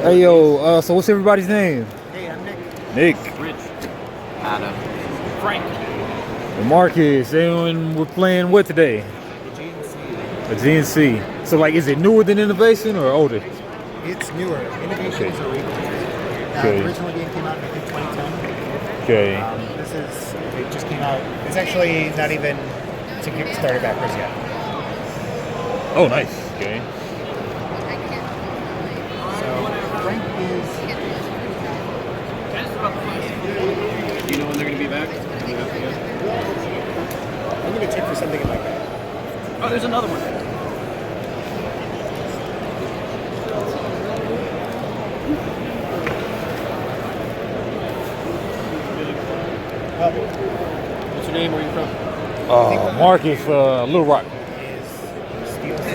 Hey yo, so what's everybody's name? Hey, I'm Nick. Nick. Rich. Adam. Frank. And Marcus. And we're playing what today? A GNC. So like, is it newer than Innovation or older? It's newer. Innovation is a reboot. The original game came out in, I think, 2010. Okay. It just came out. It's actually not even to get started backwards yet. Oh, nice. Okay. So Frank is. Do you know when they're going to be back? I'm going to check for something in my bag. Oh, there's another one. What's your name? Where are you from? Marcus, Little Rock.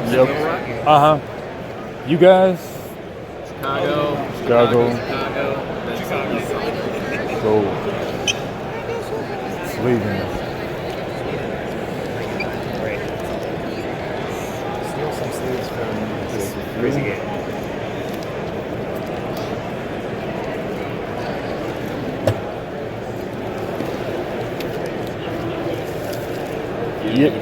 Little Rock? Uh-huh. You guys? Chicago. Chicago. So, leaving. Right. Steal some sleeves from this crazy game. Yep.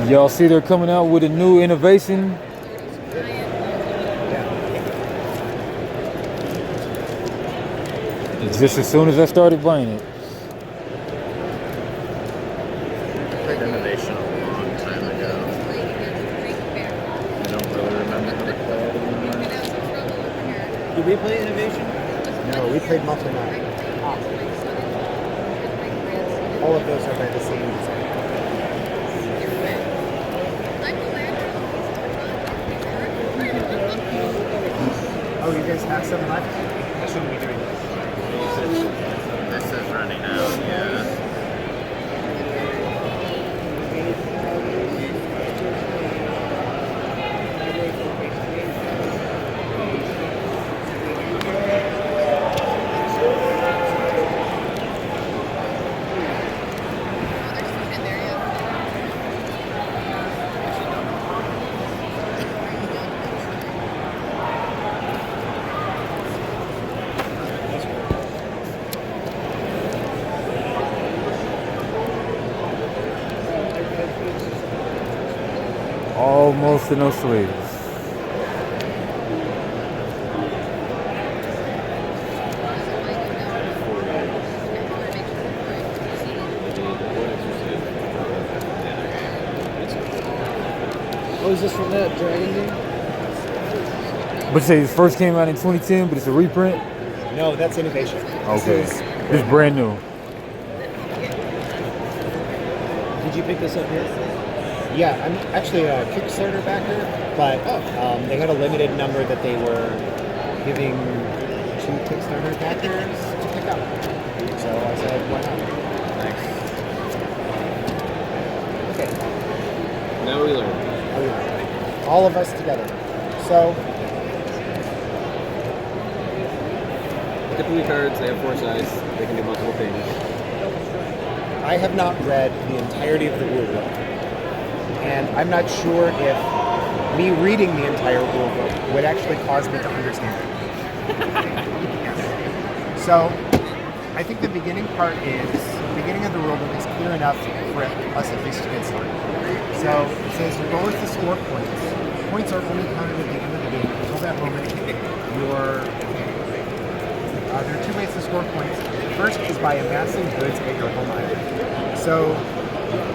Y'all see they're coming out with a new innovation? Just as soon as I started buying it. Played Innovation a long time ago. I don't really remember how to play it anymore. Did we play Innovation? No, we played Muffler 9. All of those are by the same designer. Oh, you guys have some left? I shouldn't be doing this. This is running out, yeah. Almost no sleeves. Oh, is this from that Dragon game? But say it first came out in 2010, but it's a reprint? No, that's Innovation. Okay. This is brand new. Did you pick this up here? Yeah, I'm actually a Kickstarter backer, but they had a limited number that they were giving to Kickstarter backers to pick up. So I said, why not? Nice. Okay. Now we learn. All of us together. So, Typically cards, they have 4 sides, they can do multiple things. I have not read the entirety of the rule book, and I'm not sure if me reading the entire rule book would actually cause me to understand it. So, I think the beginning part is, the beginning of the rule book is clear enough for us at least to get started. So, it says your goal is to score points. Points are only counted at the end of the game. Until that moment, there are 2 ways to score points. The first is by amassing goods at your home island. So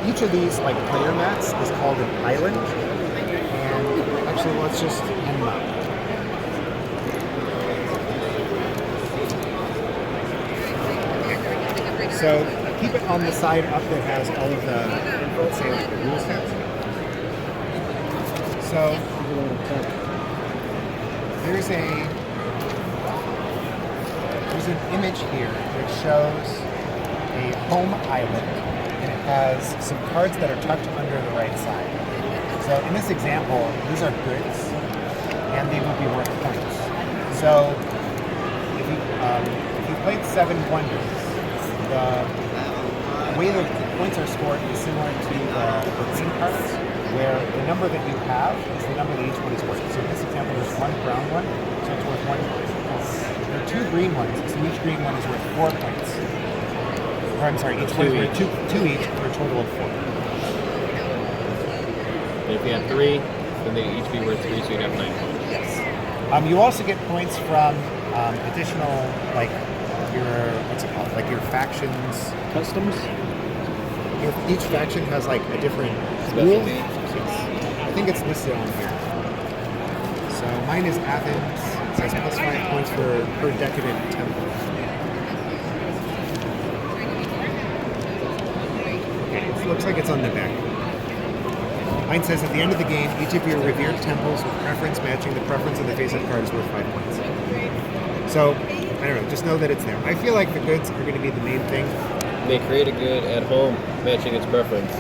each of these, like player mats, is called an island. And actually, let's just end them up. So keep it on the side up that has all of the info, say like the rule sets. So there's an image here that shows a home island, and it has some cards that are tucked under the right side. So in this example, these are goods, and they will be worth points. So if you played 7 wonders, the way the points are scored is similar to the green cards. where the number that you have is the number that each one is worth. So in this example, there's one brown one, so it's worth 1 point. There are 2 green ones, so each green one is worth 4 points. Or I'm sorry, each one is worth two each for a total of 4. And if you had 3, then they each be worth 3, so you'd have 9 points. Yes. You also get points from additional, like your what's it called? Like your factions. Customs? Each faction has like a different rule. I think it's listed on here. So mine is Athens. It says plus 5 points per decadent temple. Okay, it looks like it's on the back. Mine says at the end of the game, each of your revered temples with preference matching the preference of the face of card is worth 5 points. So, I don't know, just know that it's there. I feel like the goods are going to be the main thing. They create a good at home matching its preference,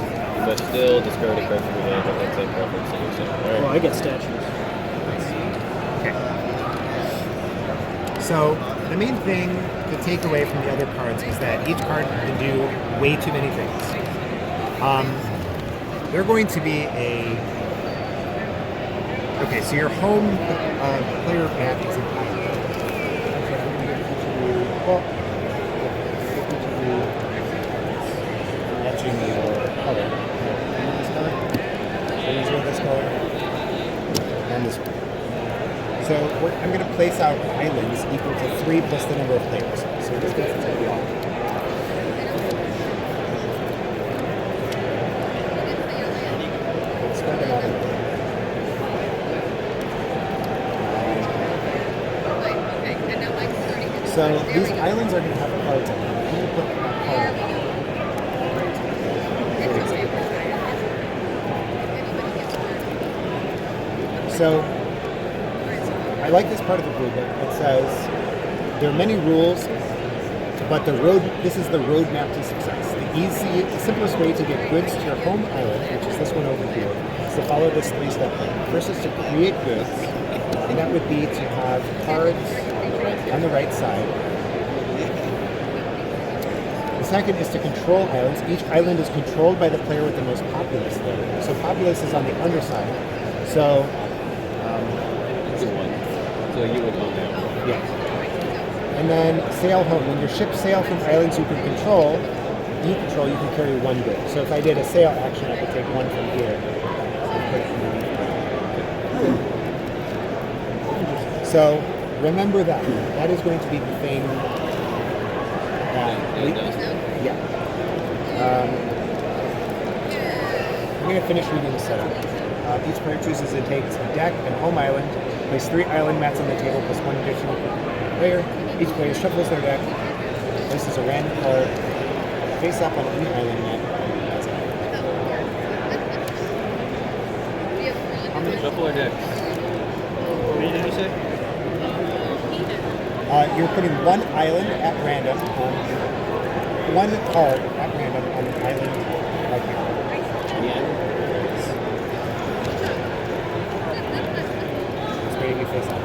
but still discard a card from your hand with that same preference that you're saying. All right. Well, I get statues. Okay. So, the main thing to take away from the other cards is that each card can do way too many things. They're going to be okay, so your home player map is an island. Well, matching your color. This color, this color, and this one. So I'm going to place out islands equal to 3 plus the number of players. So this gets to be all. Spread them out a little. So these islands are going to have cards on them. I'm going to put a card on them. So I like this part of the blue book. It says there are many rules, but this is the roadmap to success. The simplest way to get goods to your home island, which is this one over here, is to follow this 3-step plan. First is to create goods, and that would be to have cards on the right side. The second is to control islands. Each island is controlled by the player with the most populous there. So populous is on the underside. So So you would own that. yeah. And then sail home. When your ships sail from islands you can control, you can carry 1 good. So if I did a sail action, I could take 1 from here. So remember that. That is going to be the thing that yeah. I'm going to finish reading the setup. Each player chooses and takes a deck and home island. Place 3 island mats on the table plus 1 additional player. Each player shuffles their deck, places a random card face up on any island mat. That's it. How many shuffle or deck? What did you say? You're putting 1 island at random on 1 card at random on an island right here. Yeah. It's ready to be face up.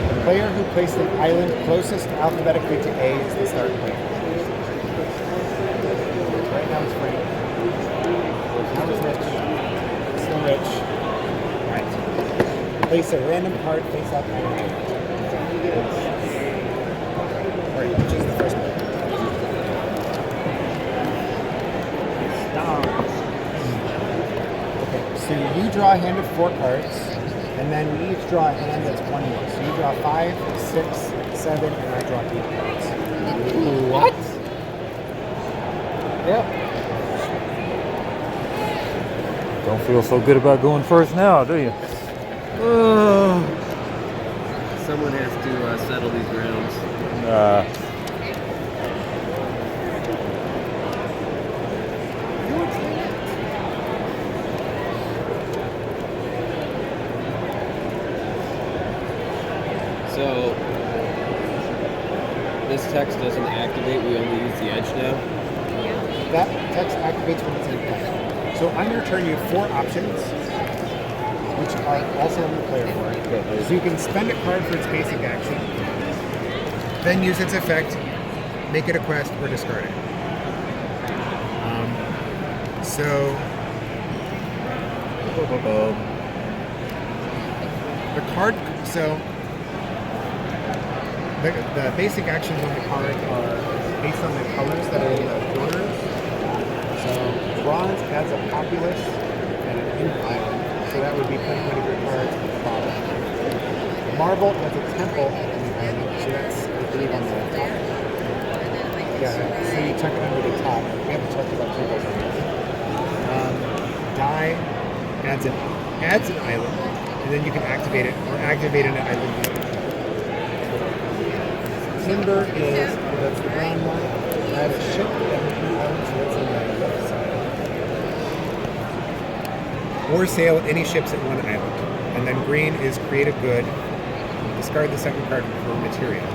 The player who placed an island closest alphabetically to A is the start player. Right now it's free. Now it's rich. Still rich. Alright. Place a random card face up on A. Alright, which is the first player. Okay, so you draw a hand of 4 cards. And then we each draw a hand that's 1 more. So you draw 5, 6, 7, and I draw 8 cards. What? Yep. Don't feel so good about going first now, do you? Someone has to settle these grounds. this text doesn't activate. We only use the edge now. That text activates when it's in play. So on your turn, you have 4 options, which are also on the player board. So you can spend a card for its basic action, then use its effect, make it a quest, or discard it. The card, the basic actions on the card are based on the colors that are in the corners. So bronze adds a populace and an inn island, so that would be putting one of your cards at the bottom. Marble adds a temple and an island, so that's, I believe, on the top. Yeah, so you tuck it under the top. We haven't talked about temples on this. Die adds an island, and then you can activate it or activate an island. Timber is, that's the brown one. Add a ship and an island, so that's on the left side. Or sail any ships at one island. And then green is create a good. Discard the second card for material.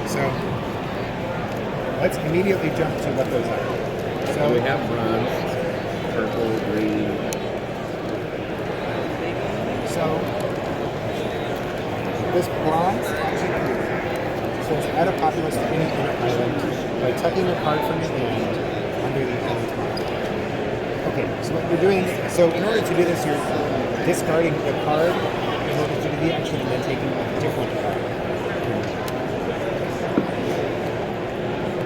So let's immediately jump to what those are. So we have bronze, purple, green. So this bronze actually says add a populace to any inner island by tucking a card from your hand under the island mark. Okay, so what you're doing, so in order to do this, you're discarding the card in order to do the action and then taking a different card.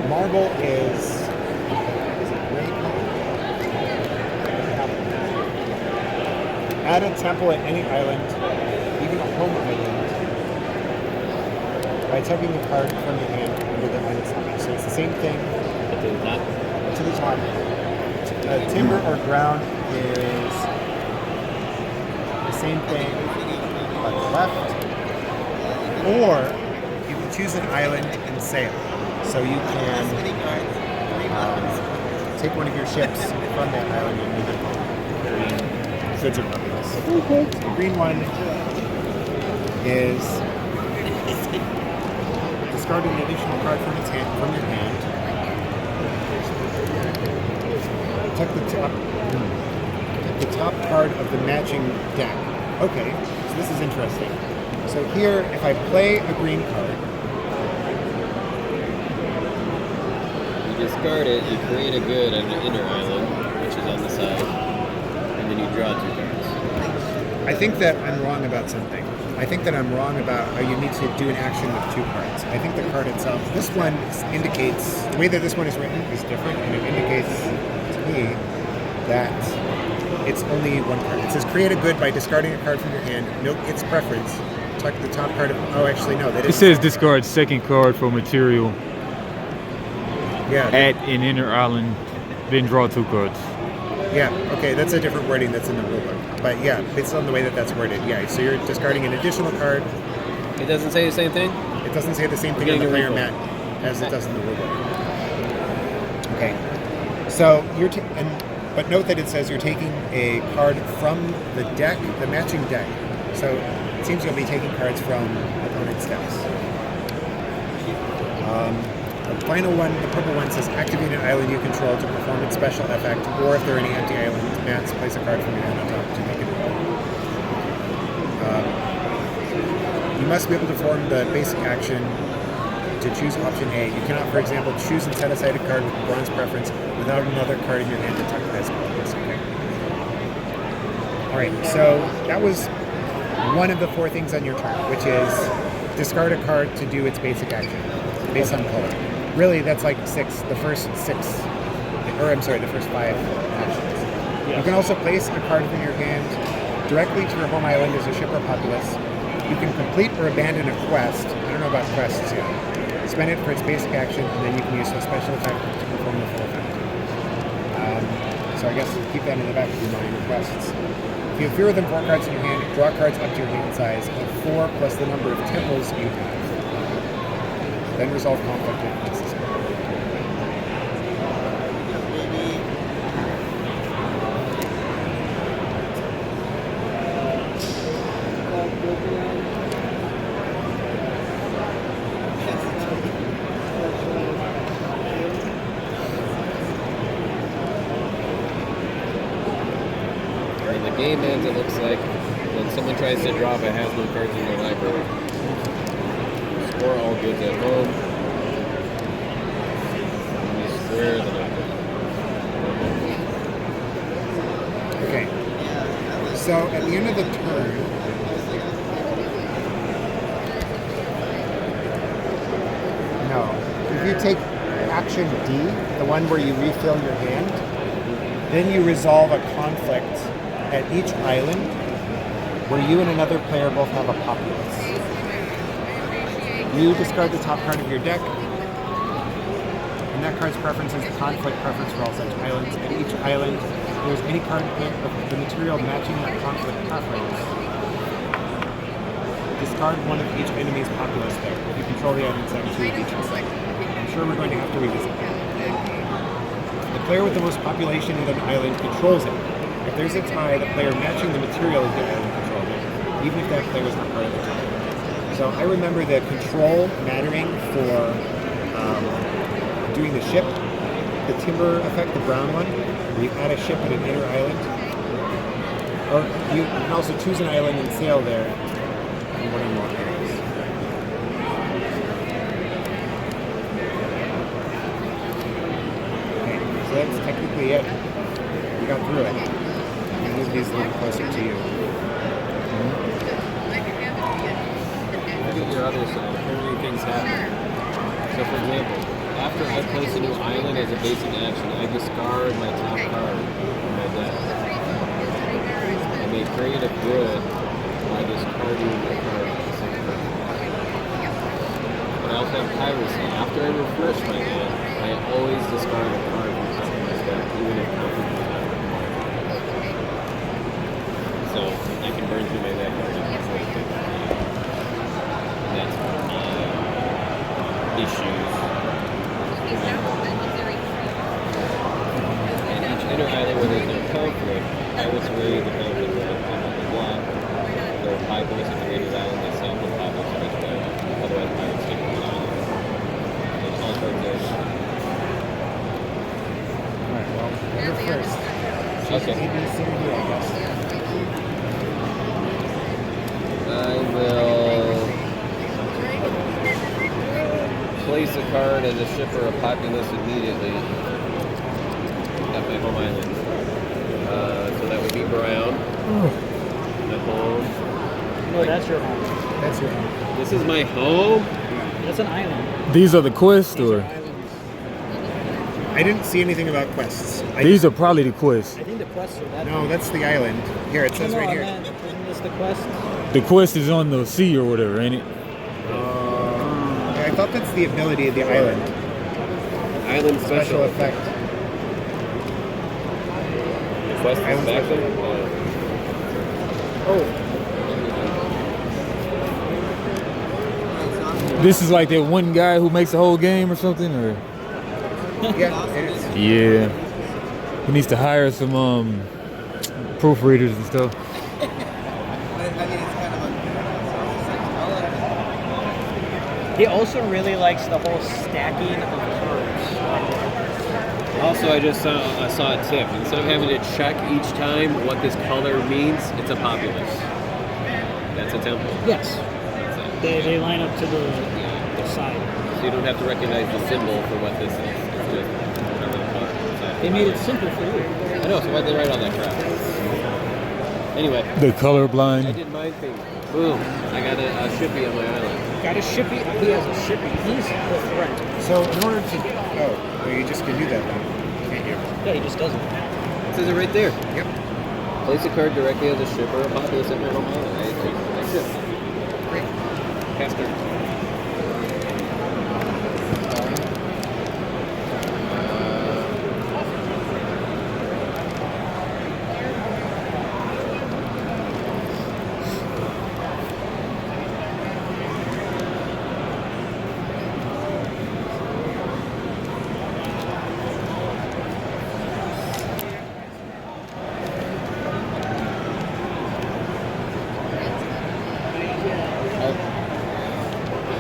Marble is it gray color? Add a temple at any island, even a home island, by tucking the card from your hand under the island side. So it's the same thing. To the top. To the top. Timber or ground is the same thing, but left. Or you can choose an island and sail. So you can take one of your ships from that island and move it home. Goods are fabulous. The green one is discarding an additional card from your hand. Tuck the top card of the matching deck. Okay, so this is interesting. So here, if I play a green card, You discard it, you create a good on the inner island, which is on the side, and then you draw 2 cards. I think that I'm wrong about something. I think that I'm wrong about how you need to do an action with 2 cards. I think the card itself, this one indicates, the way that this one is written is different, and it indicates to me that it's only 1 card. It says create a good by discarding a card from your hand, note its preference, tuck the top card of, oh actually no, that is. It says discard second card for material Yeah. at an inner island, then draw 2 cards. Yeah, okay, that's a different wording that's in the rulebook. But yeah, based on the way that that's worded, yeah. So you're discarding an additional card. It doesn't say the same thing? It doesn't say the same thing on the player mat as it does in the rulebook. Okay, so but note that it says you're taking a card from the deck, the matching deck. So it seems you'll be taking cards from opponent's decks. The final one, the purple one, says activate an island you control to perform its special effect, or if there are any empty island mats, place a card from your hand on top to make it roll. You must be able to perform the basic action to choose option A. You cannot, for example, choose and set aside a card with bronze preference without another card in your hand to tuck this bonus. Okay. Alright, so that was one of the 4 things on your turn, which is discard a card to do its basic action based on color. Really, that's like 6, the first 6, or I'm sorry, the first 5 actions. You can also place a card from your hand directly to your home island as a ship or populace. You can complete or abandon a quest. I don't know about quests yet. Spend it for its basic action, and then you can use a special effect to perform the full effect. So I guess keep that in the back of your mind, quests. If you have fewer than 4 cards in your hand, draw cards up to your hand size of 4 plus the number of temples you have. Then resolve conflict if necessary. game ends, it looks like when someone tries to drop it, has no cards in their library. Score all goods at home. And you square the library. Okay. So at the end of the turn, no. If you take action D, the one where you refill your hand, then you resolve a conflict at each island where you and another player both have a populace. You discard the top card of your deck, and that card's preference is the conflict preference for all such islands. At each island, there's any card of the material matching that conflict preference. Discard one of each enemy's populace there. If you control the island, second two of each. I'm sure we're going to have to revisit that. The player with the most population of an island controls it. If there's a tie, the player matching the material of the island controls it, even if that player was not part of the tie. So I remember the control mattering for doing the ship, the timber effect, the brown one, where you add a ship at an inner island. Or you can also choose an island and sail there in one or more areas. Okay, so that's technically it. We got through it. I'll move these a little closer to you. Look at your other side. Apparently things happen. So for example, after I place a new island as a basic action, I discard my top card from my deck. I may create a good by discarding my card at the same time. But I also have piracy. After I refresh my hand, I always discard a card from top of my deck, even if conflict is not required. So I can burn through my deck before I pick it. And that's one of my issues. And each inner island where there's no conflict, pirates raid the conflict zone on the block. There are 5 points at the raiders island itself and 5 points at each player. Otherwise, pirates take the island. And all cards there. Alright, well, you're first. Okay. A, B, C, or D, I guess. I will place a card as a ship or a populace immediately at my home island. So that would be brown. My home. No, that's your home. That's your home. This is my home? That's an island. These are the quests, These are or islands. I didn't see anything about quests. these are probably the quests. I think the quests are that. No, that's the island. Here, it says right here. Isn't this the quest? The quest is on the sea or whatever, ain't it? I thought that's the ability of the island. Island Special special. effect. Quest Island back special. there? This is like that one guy who makes the whole game or something, or Yeah, it is. yeah, he needs to hire some proofreaders and stuff. He also really likes the whole stacking of cards. Also, I just saw a tip. Instead of having to check each time what this color means, it's a populace. That's a temple. Yes. That's it. They line up to the side. So you don't have to recognize the symbol for what this is. It's just whatever the color is. They made it simple for you. I know, so why'd they write all that crap? Anyway, The I colorblind. did my thing. Boom. I got a shippy on my island. Got a shippy. He has a shippy. He's the threat. So in order to... Oh, well, you just can do that then. Can't you? Yeah, he just doesn't. It says it right there. Yep. Place a card directly as a ship or a populace at my home island. I ship. Great. Pass turn.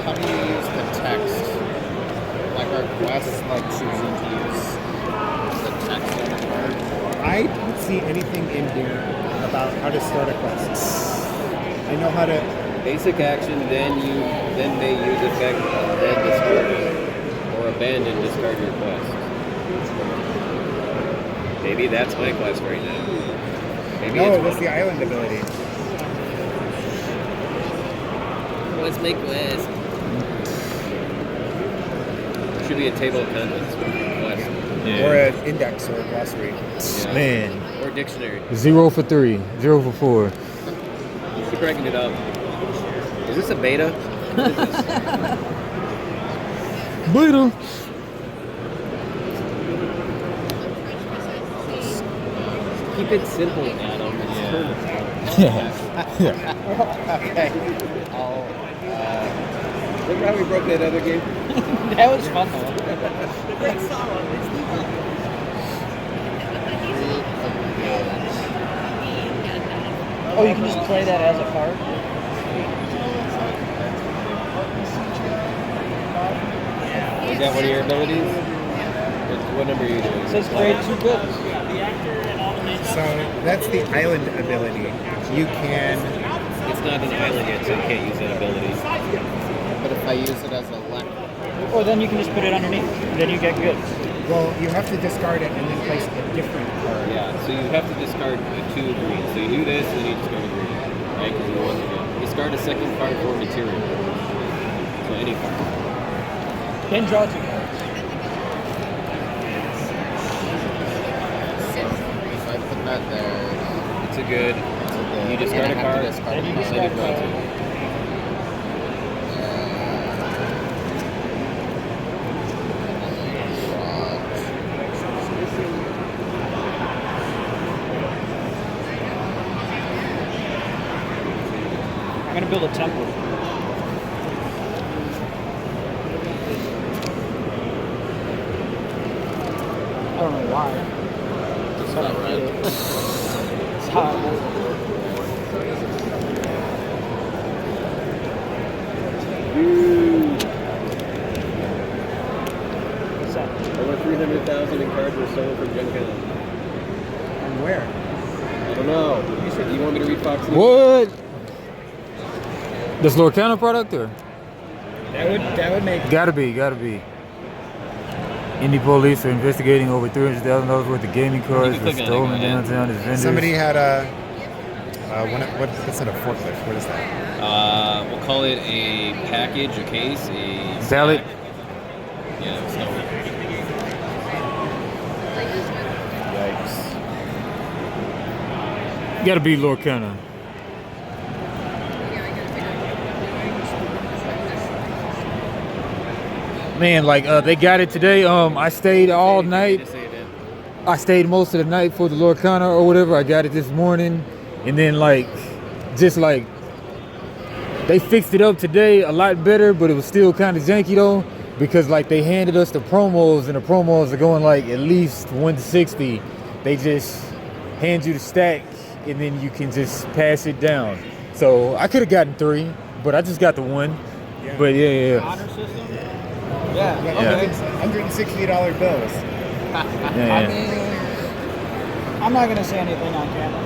How do you use the text? Like our quests, like choosing to use the text on the card? I don't see anything in here about how to start a quest. I know how to. Basic action, then they use effect, then discard or abandon, discard your quest. Maybe that's my quest right now. Maybe No, it's that's one. the island ability. Let's make quest. Should be a table of contents quest. Or an index or a glossary. Yeah. Man, Or dictionary. 0 for 3, 0 for 4. Keep ranking it up. Is this a beta? What is this? Beta. Keep it simple, Adam. It's Okay. Remember how we broke that other game? That was fun though. Oh, you can just play that as a card? Is that one of your abilities? What number are you doing? It says grade 2 goods. So that's the island ability. You can. It's not an island yet, so you can't use that ability. But if I use it as a left, Or then you can just put it underneath. Then you get goods. Well, you have to discard it and then place a different card. Yeah, so you have to discard 2 green. So you do this, and then you discard a green. Right? Because you want to discard a second card for material. So any card. Then draw 2 cards. if I put that there, It's a good. You discard a and I have card, to discard and a you card. then you draw 2. I'm gonna build a temple. I don't know why. It's not right. It's how What's that? Over 300,000 in cards were stolen from Gen Con. And where? I don't know. Do you want me to read Fox News? What? This Lorcana product or? That would make. Gotta be. Indie police are investigating over $300,000 worth of gaming cards You for can click on it, stolen go ahead. downtown as vendors. Somebody had a. What's that? A forklift? What is that? We'll call it a package, a case, a Salad. stack. Yeah, it's stolen. Yikes. Gotta be Lorcana. Man, like they got it today. I stayed all night. Just say it did. I stayed most of the night for the Lorcana or whatever. I got it this morning, and then just they fixed it up today a lot better, but it was still kind of janky though because they handed us the promos, and the promos are going at least 160. They just hand you the stack, and then you can just pass it down. So I could have gotten 3, but I just got the 1. Yeah. But yeah. honor system? Yeah. $160 bills. Yeah. I'm not gonna say anything on camera.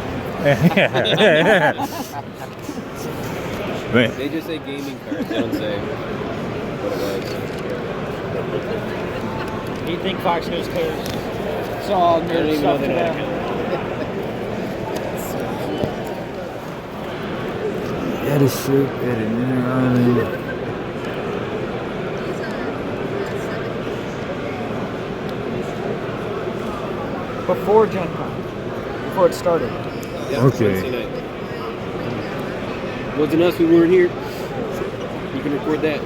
Man. They just say gaming cards. They don't say what it was. Do you think Fox News cares? It's all I don't nerd even know stuff they to know how to them. count. That is shit at an inner island. Before Gen Con. Before it started. Yeah, Okay. Wednesday night. Wasn't us, we weren't here. You can record that.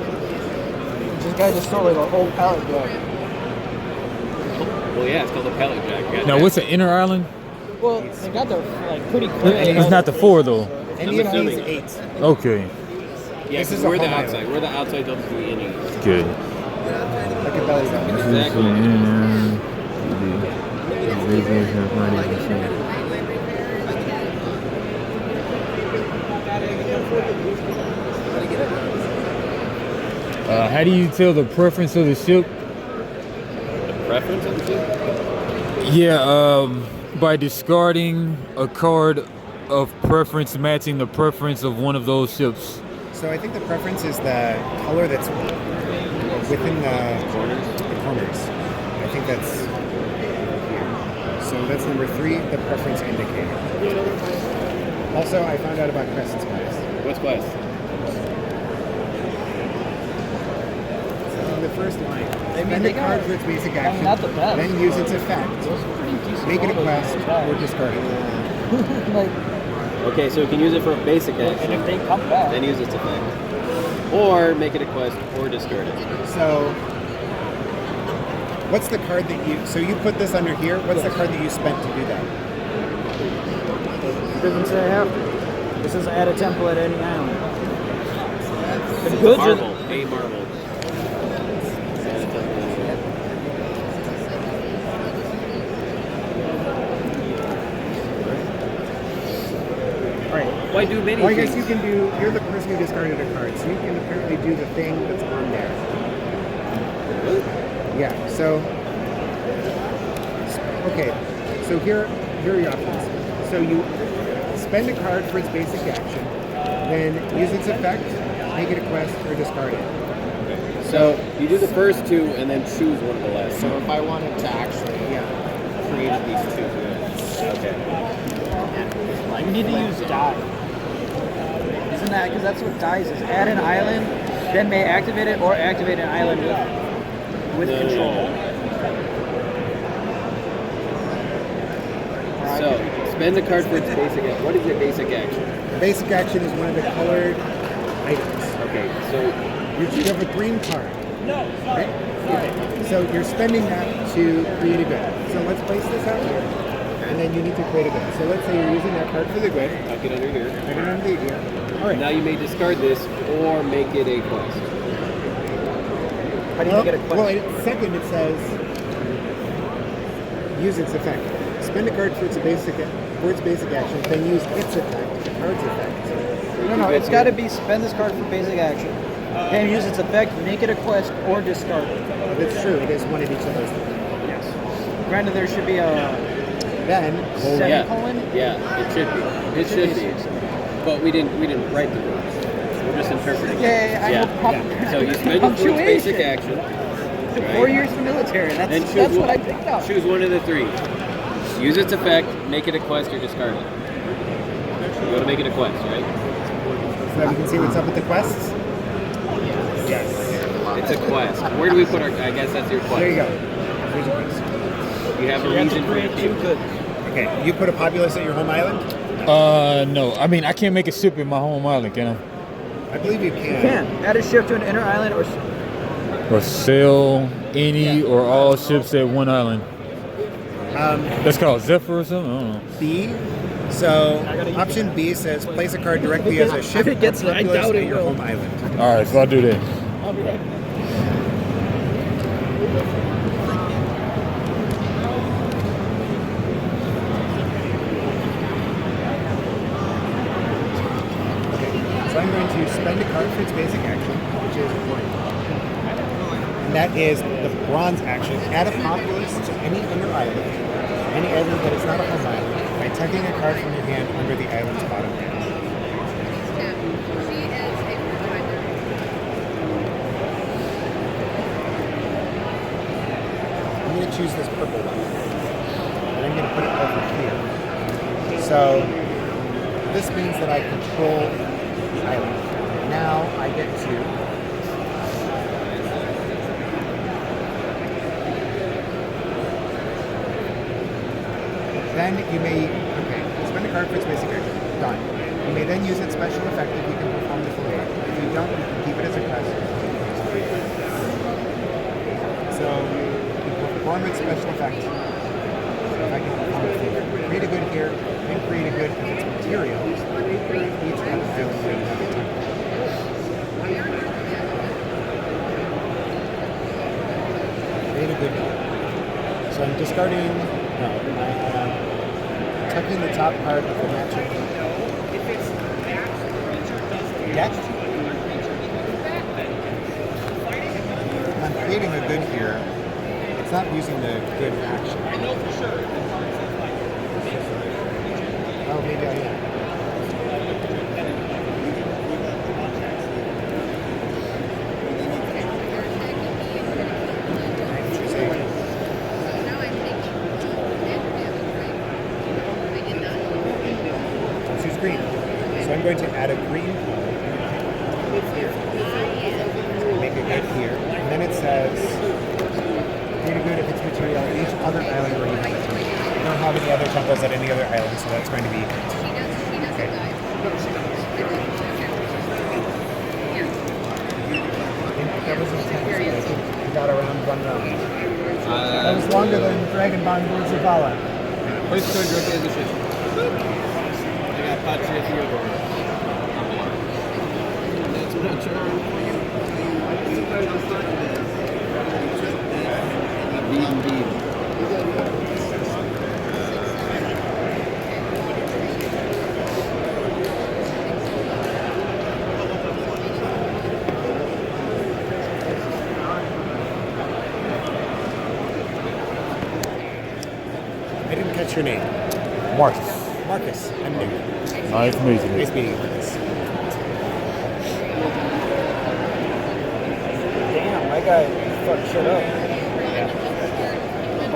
This guy just stole a whole pallet jack. Well, yeah, it's called a pallet jack. You got Now, that. what's an inner island? Well, they got the pretty clear. It's not the 4 though. Indian assuming. He's 8. Okay, Yeah, This 'cause is a we're the home outside. island. We're the outside WTH. good. Like a belly button. Exactly. How do you tell the preference of the ship preference of the ship? Yeah, by discarding a card of preference matching the preference of one of those ships. So I think the preference is the color that's within the corners. I think that's here. So that's number 3, the preference indicator. Also, I found out about Crescent's class. What's quest? So in the first line, mean, spend they a card got- for its basic I mean, action, not the best. then use its effect, Those are pretty decent. make it a photos quest, of the guy. or discard it. Like, Okay, so we can use it for a basic and action, if they come back, then use its effect. Or make it a quest, or discard it. So, what's the card that you? So you put this under here. What's the card that you spent to do that? It doesn't say I have to. This is add a temple at any island. the goods are, Marble, a marble. Right. Why do many Well, I things? guess you can do. You're the person who discarded a card, so you can apparently do the thing that's on there. Yeah. So. Okay. So here are your options. So you spend a card for its basic action, then use its effect, make it a quest, or discard it. So you do the first 2 and then choose one of the last. So if I wanted to actually create these 2 goods, Okay. you need to use die. Isn't that, because that's what dies is. Add an island, then may activate it, or activate an island with control. So spend the card for its basic action. What is your basic action? The basic action is one of the colored items. Okay, so You have a green card. Right? Okay. So you're spending that to create a good. So let's place this out here. And then you need to create a good. So let's say you're using that card for the good. tuck it under here. Put it under the ear. All right. Now you may discard this or make it a quest. How do you get a quest? Well, second it says use its effect. Spend a card for its basic action, then use its effect, the card's effect. No, it's got to be spend this card for basic action, then use its effect, make it a quest, or discard it. That's true. It is one of each of those things. Yes. Granted, there should be a Then semicolon. Yeah, it should be. It should be. But we didn't write the rules. We're just interpreting. Yeah, I know. So you spend your first basic action. 4 years in the military. Then That's what I picked up. Choose one of the 3. Use its effect, make it a quest, or discard it. You want to make it a quest, right? so that we can see what's up with the quests. Yes. It's a quest. Where do we put our? I guess that's your quest. There you go. There's a quest. You have a You have to reason for create it. 2 goods. Okay. You put a populace at your home island? No. I mean, I can't make a ship in my home island, can I? I believe you You can add a ship to an inner island, or Or sail any or all ships at one island. That's called Zephyr or something? I don't know. B. So option B says place a card directly as a ship or It gets it. I populace doubt at it your will. home island. All right, so I'll do that. I'll be right. So I'm going to spend a card for its basic action, which is 1. And that is the bronze action. Add a populace to any inner island, any island that is not a home island, by tucking a card from your hand under the island's bottom half. I'm going to choose this purple one. And I'm going to put it over here. So this means that I control the island. Now I get to then you may spend a card for its basic action. Done. You may then use its special effect if you can perform the full effect. If you don't, you can keep it as a quest. So you perform its special effect. If I can perform it here. Create a good here, then create a good if it's material. Each one of the island will have a temple. Create a good here. So I'm discarding, no, I am tucking the top part of the matching deck. I'm creating a good here. It's not using the good action. I know for sure. Oh, maybe I am. Let's use green. So I'm going to add a green card. Make a good here. And then it says, pretty good if it's material on each other island where you have a temple. You don't have any other temples at any other island, so that's going to be okay. That was intense. I got around one round. That was longer than Dragon Bond Words of Valor. First turn, drop the decision. I got Patria Theodore. That's not sure. Beat. I didn't catch your name. Marcus. Marcus. I'm new. Nice to meet you. Nice meeting you, Marcus. Damn, my guy fucked shit up.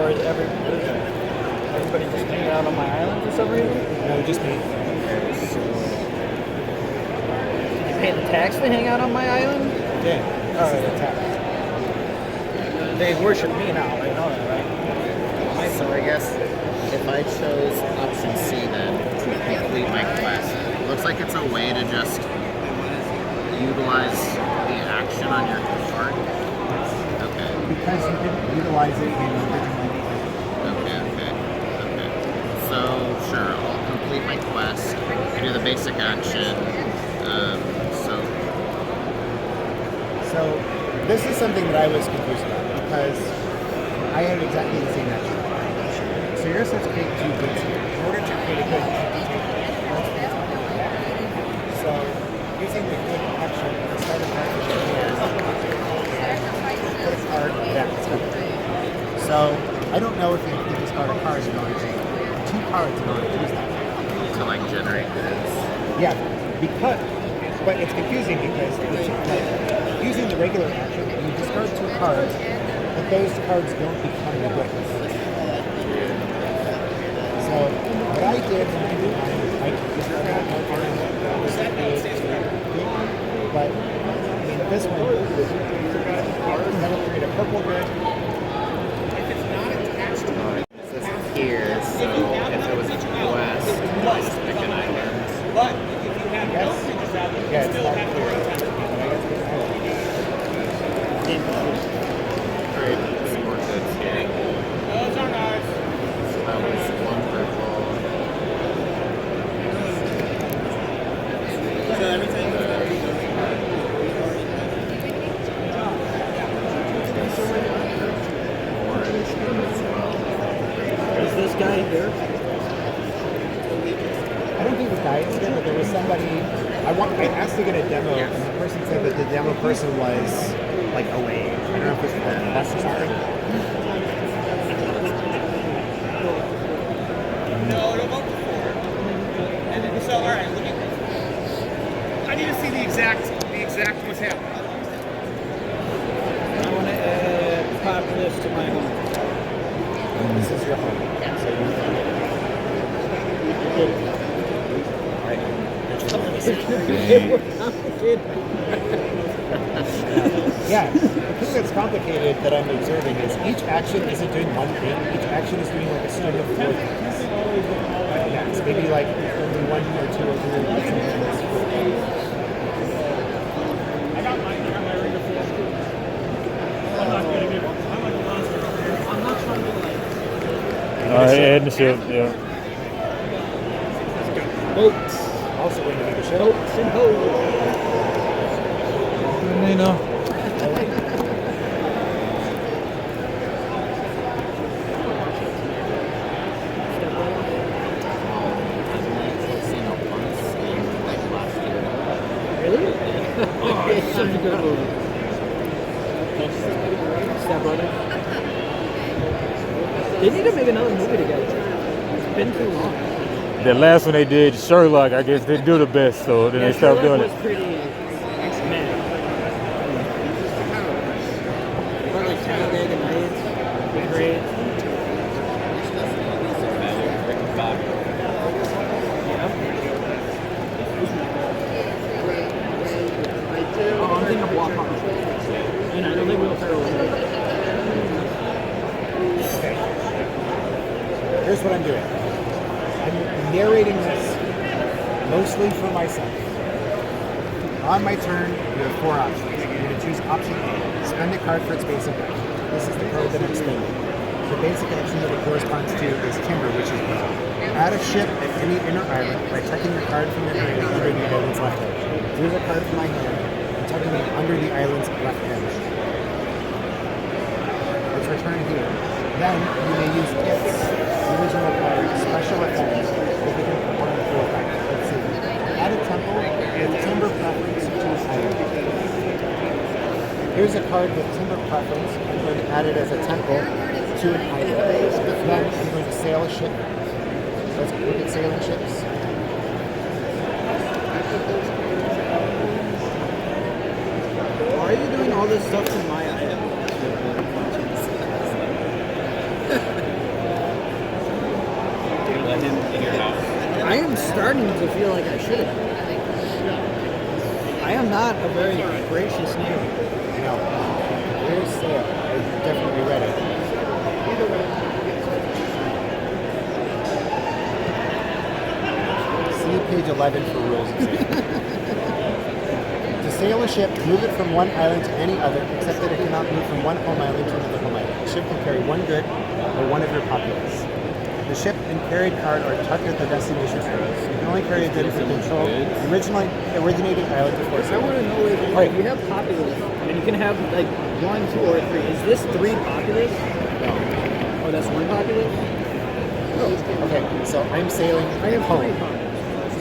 Or is everybody just hanging out on my island for some reason? No, just me. You pay the tax to hang out on my island? Yeah. This is the tap. They worship me now, I know that, right? So I guess if I chose option C then to complete my quest, it looks like it's a way to just utilize the action on your card. Okay. Because you didn't utilize it in original. Okay. So sure, I'll complete my quest. I do the basic action. So this is something that I was confused about because I had exactly the same action. So you're supposed to create 2 goods here. In order to create a good, you have to take one. So using the good action, instead of having to put a card down. So I don't know if you have to discard a card in order to 2 cards in order to use that. To like generate goods. Yeah, but it's confusing because using the regular action, you discard 2 cards, but those cards don't become the goods. So what I did when I did I discarded my card, but I mean this one, that'll create a purple good. It says here, so if it was a quest, just pick an island. But if you have no pictures out, you Yeah, can it's still not have clear. the right Create some more goods here. Those are ours. So that was 1 purple. So everything Orange as well. Is this guy here? I don't think the guy is here, but there was somebody. I asked to get a demo, and the person said that the demo person was like away. I don't know if it's bus or something. No, it'll vote for 4. And then, so, all right, let me. I need to see the exact what's happening. I want to add pop this to my home. This is your home. So yeah, the thing that's complicated that I'm observing is each action isn't doing one thing. Each action is doing like a string of 4 things. Next, maybe like only 1 or 2 or 3 or something. I got my ring of 4. I'm not going to give up. I'm like a monster over here. I'm not trying to like. Alright, heading the ship, yeah. Boats. Also going to make a show. Boats and hoes. You know. Really? Oh, it's such a good movie. Step Brother. They need to make another movie together. It's been too long. The last one they did, Sherlock, I guess they do the best, so then they stopped doing was it. pretty man. But like Talladega Nights, was great. Oh, I'm thinking of Walk On. And I don't think Will Ferrell was in it. Okay. Here's what I'm doing. I'm narrating this mostly for myself. On my turn, you have 4 options. You're going to choose option A, spend a card for its basic action. This is the card that I'm spending. The basic action that it corresponds to is timber, which is blue. Add a ship at any inner island by tucking your card from your hand under the island's left edge. Here's a card from my hand and tucking it under the island's left edge. Let's return here. Then you may use its original card, special effects, if it can perform the full effect. Let's see. Add a temple with timber preference to an island. Here's a card with timber preference. I'm going to add it as a temple to an island. Then I'm going to sail a ship. Let's look at sailing ships. Why are you doing all this stuff to my island? Let him in your house. I am starting to feel like I should have. I am not a very gracious neighbor. No. Here's sail. I definitely read it. See page 11 for rules. To sail a ship, move it from one island to any other, except that it cannot move from one home island to another home island. The ship can carry one good or one of your populace. The ship and carried card are tucked at the destination island. You can only carry a good if you control the originating island before I sailing. want to know if you have populace, and you can have like 1, 2, or 3. Is this 3 populace? No. Oh, that's 1 populace? Okay, so I'm sailing I have 3 home. populace.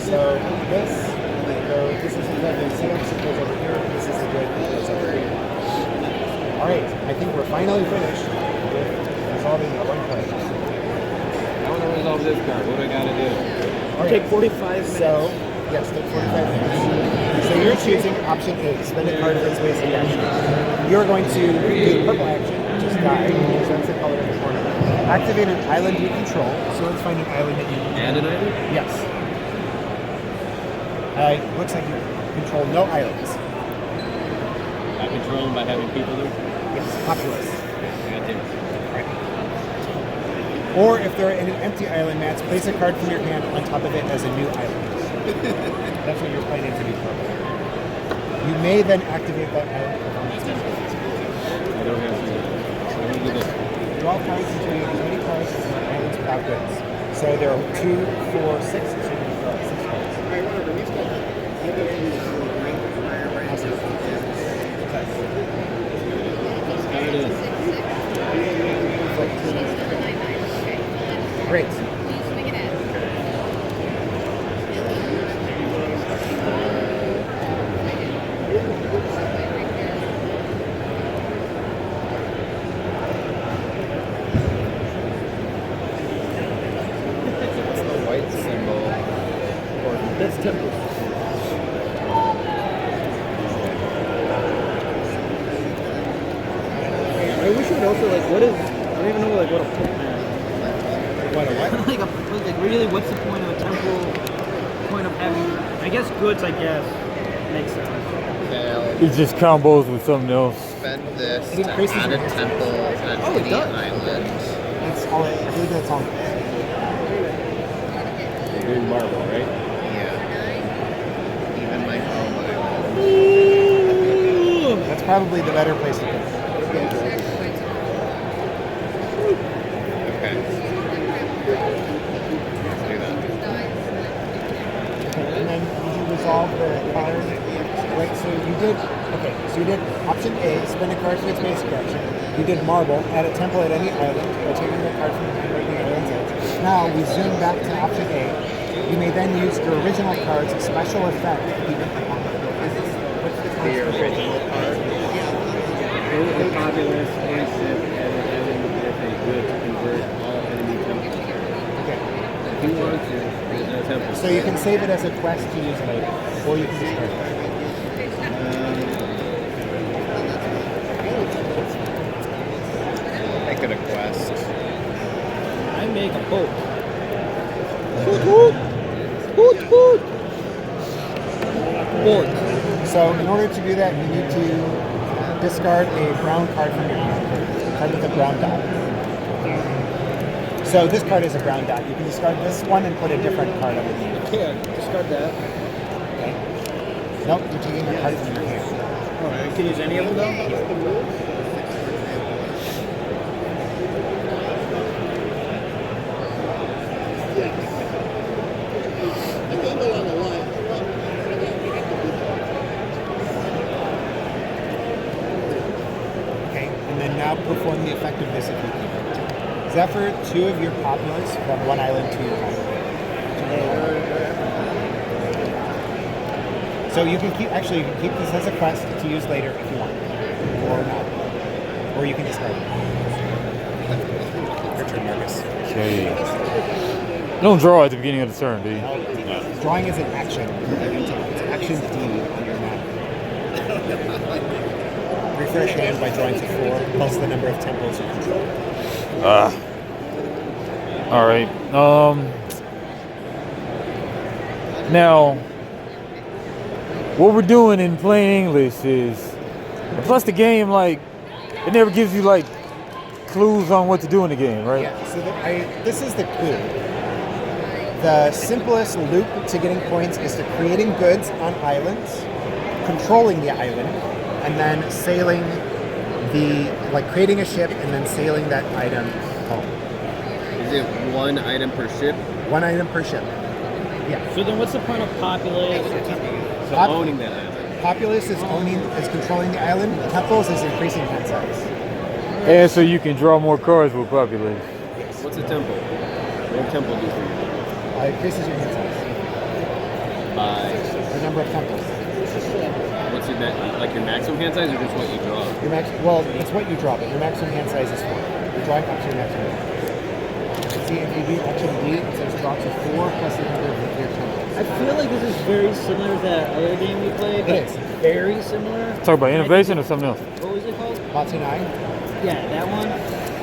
So this is a good, the sail ship goes over here, this is a good, goes over here. Alright, I think we're finally finished with resolving the one card. I want to resolve this card. What do I got to do? Alright, Take 45 minutes. So, yes, take 45 minutes. So you're choosing option A, spend a card for its basic action. You're going to do the purple action, which is die, because that's the color of the corner. Activate an island you control. So let's find an island that you control. And an island? Yes. Looks like you control no islands. I control them by having people there? Yes, populous. I got them. Or if they're in an empty island match, place a card from your hand on top of it as a new island. That's what you're planning to do. You may then activate that island performance. I don't have to. So I'm going to do this. Draw cards until you have as many cards as the islands without goods. So there are 2, 4, 6. So you can draw 6 cards. How it is. Great. What's the white symbol? That's temple. I wish we'd also what is? I don't even know what a Pope man. What a what? like really, what's the point of a temple? Point of having? I guess goods. I guess makes sense. Fail. It just combos with something else. Spend this It to increases add your a history. temple at Oh, it any does. island. That's all. I believe that's all. You're doing marble, right? Yeah. Even my home island. That's probably the better place to go. Okay. Let's do that. And then did you resolve the card? Right, so you did, okay, so you did option A, spend a card for its basic action. You did marble, add a temple at any island by taking the card from the hand right the island's edge. Now we zoom back to option A. You may then use your original card's special effect. What's the card's Your special original effect? card. A populous, a ship, and an island with a good to convert all If you want to, there's no temple. So you can save it as a quest to use later, or you can discard it. Make it a quest. I make a boat. Boat. So in order to do that, you need to discard a brown card from your hand. A card with a brown dot. So this card is a brown dot. You can discard this one and put a different card underneath. Yeah, discard that. Okay. Nope, you're taking a card from your hand. Alright, I can use any of them though? Okay, and then now perform the effect of this if you can. Zephyr, 2 of your populace from one island to your island. So you can keep, actually, you can keep this as a quest to use later if you want, or not. Or you can discard it. Your turn, Marcus. Okay. Don't draw at the beginning of the turn, do you? Drawing is an action. It's action D on your map. Refresh hand by drawing to 4 plus the number of temples you control. All right. Now, what we're doing in plain English is, plus the game, like, it never gives you like clues on what to do in the game, right? Yeah. So this is the clue. The simplest loop to getting points is to creating goods on islands, controlling the island, and then sailing creating a ship and then sailing that item home. Is it one item per ship? One item per ship. Yeah. So then what's the point of populace? So owning that item. Populace is controlling the island. Temples is increasing hand size. And so you can draw more cards with population. What's a temple? What would temple do for you? Increases your hand size. By The number of temples. what's your like your maximum hand size or just what you draw? Well, it's what you draw, but your maximum hand size is 4. You're drawing up to your maximum. See, if you do action D, it says draw to 4 plus the number of your temples. I feel like this is very similar to that other game we played. It is. Very similar. Talk about innovation or something else? What was it called? Matinai. Yeah, that one.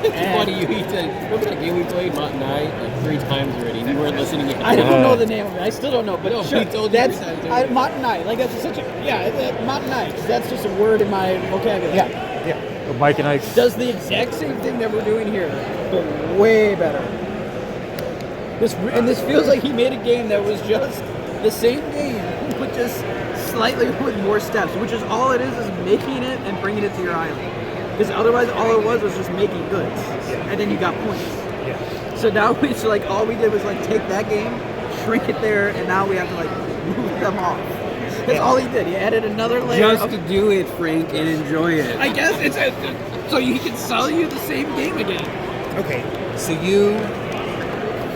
It's funny you remember that game we played, MAAAAN, like 3 times already, and you weren't listening. I don't know the name of it. I still don't know, but No, sure. he told you That's every time, too. MAAAAN. Like that's such a MAAAAN. That's just a word in my vocabulary. Yeah. Mike and Ike's. Does the exact same thing that we're doing here, but way better. This feels like he made a game that was just the same game, but just slightly with more steps, which is all it is making it and bringing it to your island. Because otherwise, all it was just making goods, and then you got points. Yeah. So now it's like all we did was like take that game, shrink it there, and now we have to like move them off. That's all he did. He added another layer. Just to do it, Frank, and enjoy it. I guess it's so he can sell you the same game again. Okay. So you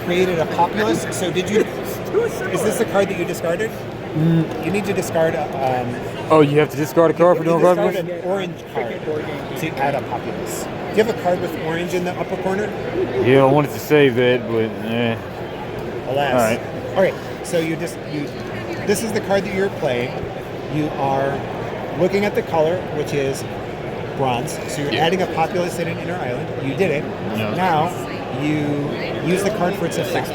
created a populace. So did you? Is this a card that you discarded? You need to discard. Oh, you have to discard a card for doing discard population? an orange card to add a populace. Do you have a card with orange in the upper corner? Yeah, I wanted to save that, but Alas. All right. Okay. So this is the card that you're playing. You are looking at the color, which is bronze. So you're adding a populace in an inner island. You did it. Yeah. Now you use the card for its effect.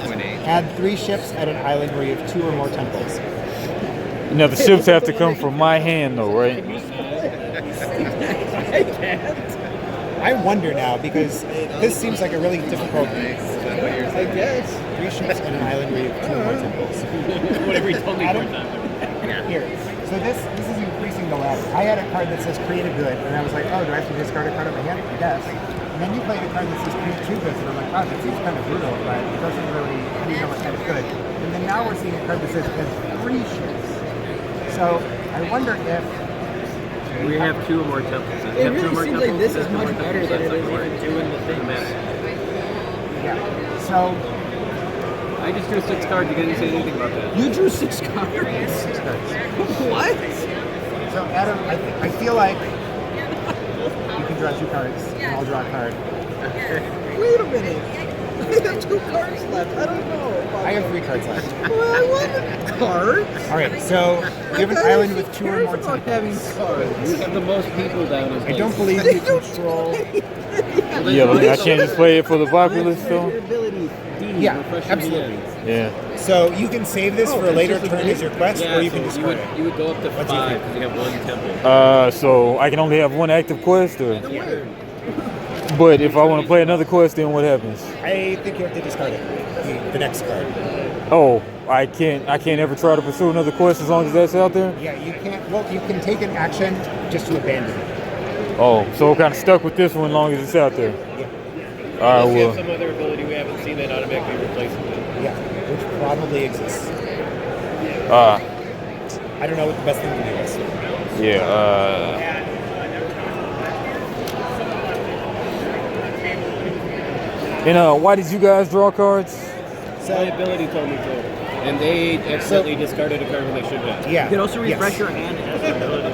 Add 3 ships at an island where you have 2 or more temples. now the ships have to come from my hand, though, right? I can't. I wonder now because this seems like a really difficult. I guess. 3 ships at an island where you have 2 or more temples. Whatever he told me Adam? one time. Here. So this is increasing the ladder. I had a card that says create a good, and I was like, oh, do I have to discard a card on my hand? I guess. And then you played a card that says create 2 goods, and I'm like, wow, that seems kind of brutal, but it doesn't really, how do you know what kind of good? And then now we're seeing a card that says has 3 ships. So I wonder if We have 2 or more temples. Does It have 2 or really more seems like temples? this Does is have 2 or much more better temples? than it That's is not even correct. doing the thing. yeah. So I just drew 6 cards. You didn't say anything about that. You drew 6 cards. 6 cards. What? So Adam, I feel like you can draw 2 cards, and I'll draw a card. Wait a minute. I have 2 cards left. I don't know. I have 3 cards left. Well, I want the cards. All right, so you have an island with 2 or more about having temples. cards. You have the most people down in I don't believe you control. Yeah, but I can't just play it for the populace though. Ability. Yeah, absolutely. Yeah. So you can save this for a later turn as your quest, Yeah, or you can so discard it. you would go up to What do you 5 think? because you have 1 temple. So I can only have one active quest, or Yeah. but if I want to play another quest, then what happens? I think you have to discard it. The next card. Oh, I can't ever try to pursue another quest as long as that's out there. Yeah, you can't. Well, you can take an action just to abandon it. Oh, so I'm kind of stuck with this one as long as it's out there. Yeah. All Unless you right, have some other ability we haven't seen that automatically replaces it. Yeah, which probably exists. well, I don't know what the best thing to do is. yeah. And why did you guys draw cards? My ability told me to. And they accidentally discarded a card when they should have. Yeah. You can also refresh yes. your hand as an ability.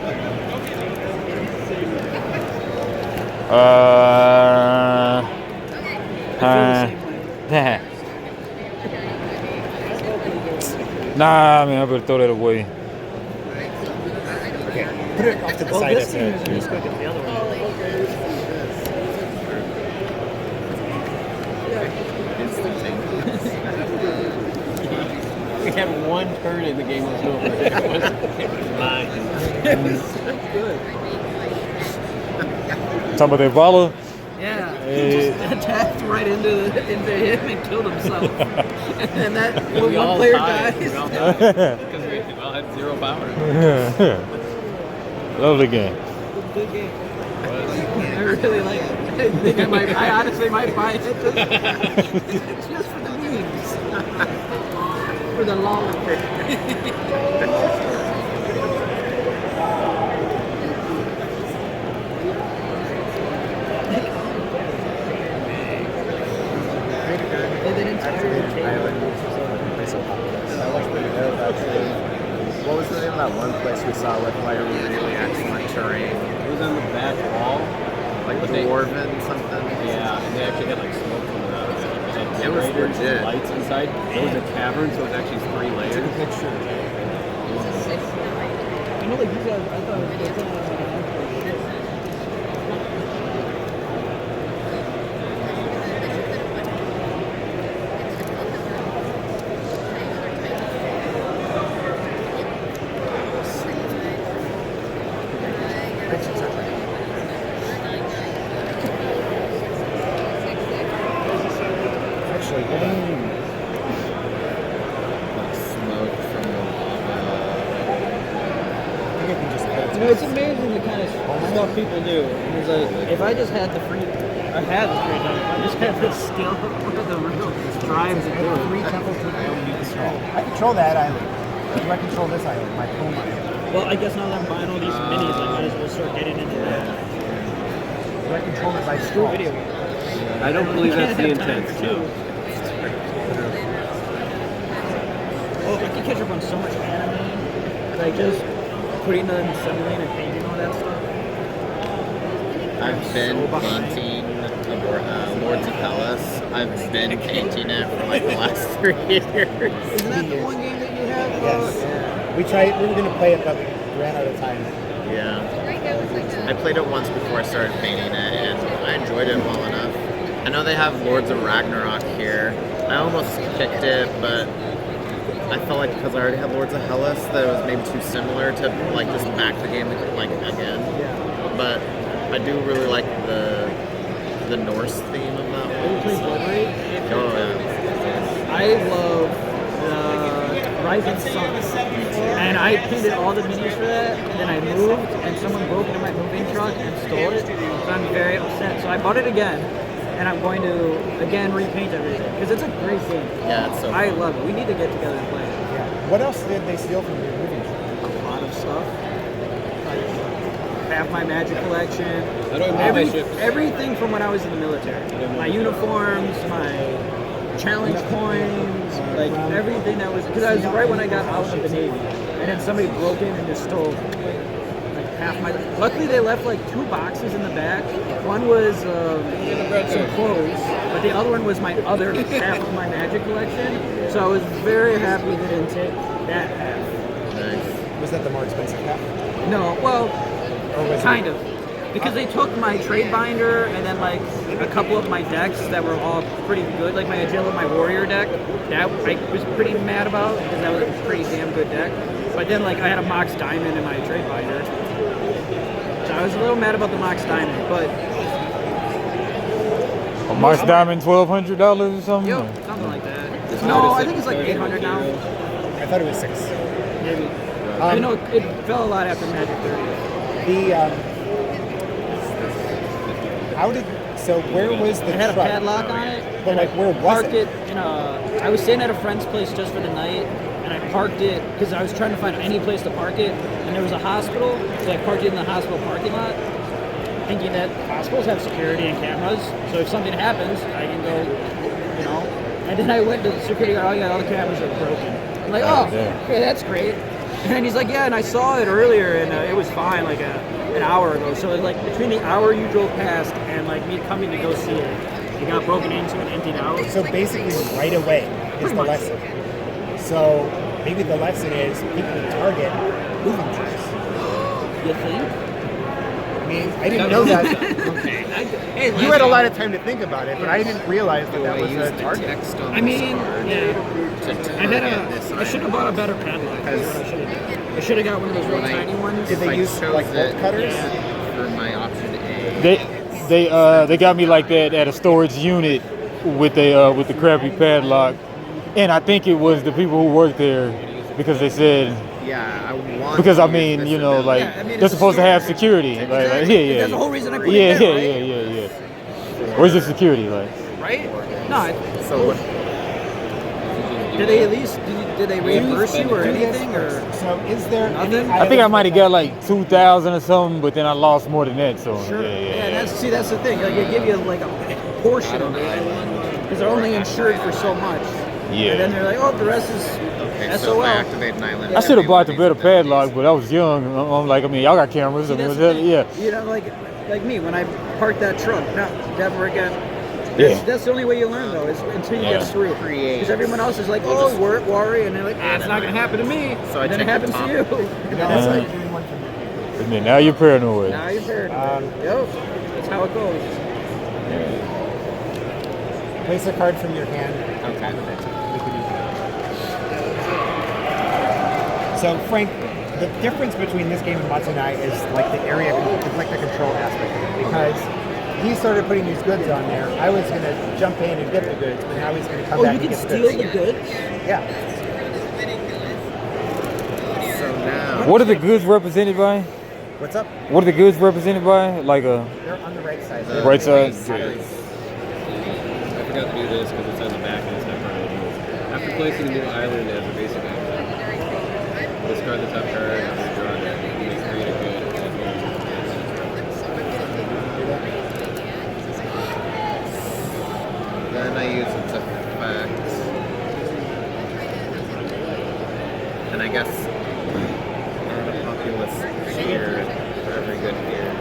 Nah, man, I better throw that away. Okay. Put it off to the Well, side. this As team a, isn't as quick as the other one. We had 1 turn and the game was over. It was mine. Talking about that Vala? Yeah, he Hey. just attacked right into him and killed himself. And that And when we one all player died. dies. We all died. Because we all had 0 power. Lovely game. Good game. I really like it. I think I honestly might buy it just for the memes. For the long. That looks pretty good, actually. What was the name of that one place we saw with like really excellent terrain? It was on the back wall. Like But they- Dwarven something? Yeah, and they actually had like smoke coming out of it. It was generators and legit. Lights inside. It was a cavern, so it was actually 3 layers. I know like you guys, I thought it was actually, hold on. Like smoke from the lava. I think I can just hold You know, it's amazing the kind of stuff people do. And it's like, if I just had the free, I had the free time, if I just had the skill or the real drive to I do have it. 3 temples to island you control. I control that island. Do I control this island? My home island. Well, I guess now that I'm buying all these minis, I might as well start getting into that. Do I control it by Screw straw? video games. I don't believe that's the Can't have time intent. for 2. Oh, I can catch up on so much anime. Like just putting them in simulating and painting all that stuff. I've been painting Lords of Hellas. I've been painting it for like the last 3 years. Isn't that the one game that you have? Yes. We tried. We were gonna play it, but we ran out of time. Yeah. I played it once before I started painting it, and I enjoyed it well enough. I know they have Lords of Ragnarok here. I almost picked it, but I felt like because I already had Lords of Hellas, that it was maybe too similar to like just back the game like again. But I do really like the Norse theme of that one. Oh yeah. I love Rising Sun. And I painted all the minis for that, and then I moved, and someone broke into my moving truck and stole it. So I'm very upset. So I bought it again, and I'm going to, again, repaint everything. Because it's a great game. Yeah, it's so I fun. love it. We need to get together and play it. Yeah. What else did they steal from your movie? A lot of stuff. Like, half my magic collection. How do I move my ships? Everything from when I was in the military. My uniforms, my challenge coins, like everything that was, because I was right when I got out of the Navy, and then somebody broke in and just stole like half my. Luckily, they left like 2 boxes in the back. One was some clothes, but the other one was my other half of my Magic collection. So I was very happy they didn't take that half. Was that the more expensive half? No, well, Or was kind of. Because they took my trade binder and then like a couple of my decks that were all pretty good, like my Agility, my Warrior deck. That I was pretty mad about because that was a pretty damn good deck. But then like I had a Mox Diamond in my trade binder, so I was a little mad about the Mox Diamond. But A Mox Diamond, $1,200 or something. yo, something like that. No, I think it's like 800 now. I thought it was 6. Maybe. I know it fell a lot after Magic 30. Where was the It had a truck? padlock on it. But like, where was Parked it? it in a. I was staying at a friend's place just for the night, and I parked it because I was trying to find any place to park it, and there was a hospital, so I parked it in the hospital parking lot, thinking that hospitals have security and cameras, so if something happens, I can go, you know. And then I went to the security guard. Oh yeah, all the cameras are broken. I'm like, oh, okay, that's great. And he's like, yeah, and I saw it earlier, and it was fine, like an hour ago. So like between the hour you drove past and like me coming to go see it, it got broken into and emptied out. So basically, right away is Pretty the much. lesson. So maybe the lesson is people in Target moving cars. You think? I mean, I didn't know that. Hey, You had a lot of time to think about it, but I didn't realize that that I was use a the Target. text on I this mean, card yeah. to I target should have bought a better padlock. That's what I should have done. I should have got one of those real When I- tiny ones. Did If I they use chose like bolt it- cutters? for my option A. They got me like that at a storage unit with the crappy padlock, and I think it was the people who worked there because they said Yeah, I want. because I to use mean this you know ability. like Yeah, I mean, they're it's supposed to have security. security like Exactly. yeah That's the whole reason I put it yeah there, yeah. Where's your security like? Right? No. So what? Did they at least did they reimburse you or Do this anything or? first. So is there any Nothing? I think I items might have got like 2,000 or something, but then I lost more than that. So Sure. yeah. That's the thing. Like they give you like a portion of it because they're only insured for so much. Yeah. And then they're like, oh, the rest is Okay, so SOL. if I activate an island. I should have bought the every one better of these padlock, but I was young. I'm like, I mean, y'all got cameras. I See, mean, that's what's the that? thing. Yeah. You know, like me when I parked that truck. No, never again. Yeah. That's the only way you learn though, is until you Yeah. get screwed. Create. Because everyone else is like, oh, worry, and they're like, it's not gonna happen to me. So I and then it check happens the to top. you. And then That's it's like like, doing one from your And then now you're paranoid. now you're paranoid. Yep, that's how it goes. Place a card from your hand. Okay. So Frank, the difference between this game and Matsunai is like the area, it's like the control aspect of it. Because he started putting these goods on there. I was gonna jump in and get the goods, but now he's gonna come Oh, back you and can get steal the the goods. goods? Yeah. So now. What are the goods represented by? What's up? What are the goods represented by? Like a They're on the right side. The right side? I forgot to do this because it's on the back and it's not part of the rules. After placing a new island as a basic action, discard the top card and draw it. You may create a good as well. Then I use its effect. And I guess add a populace here for every good here.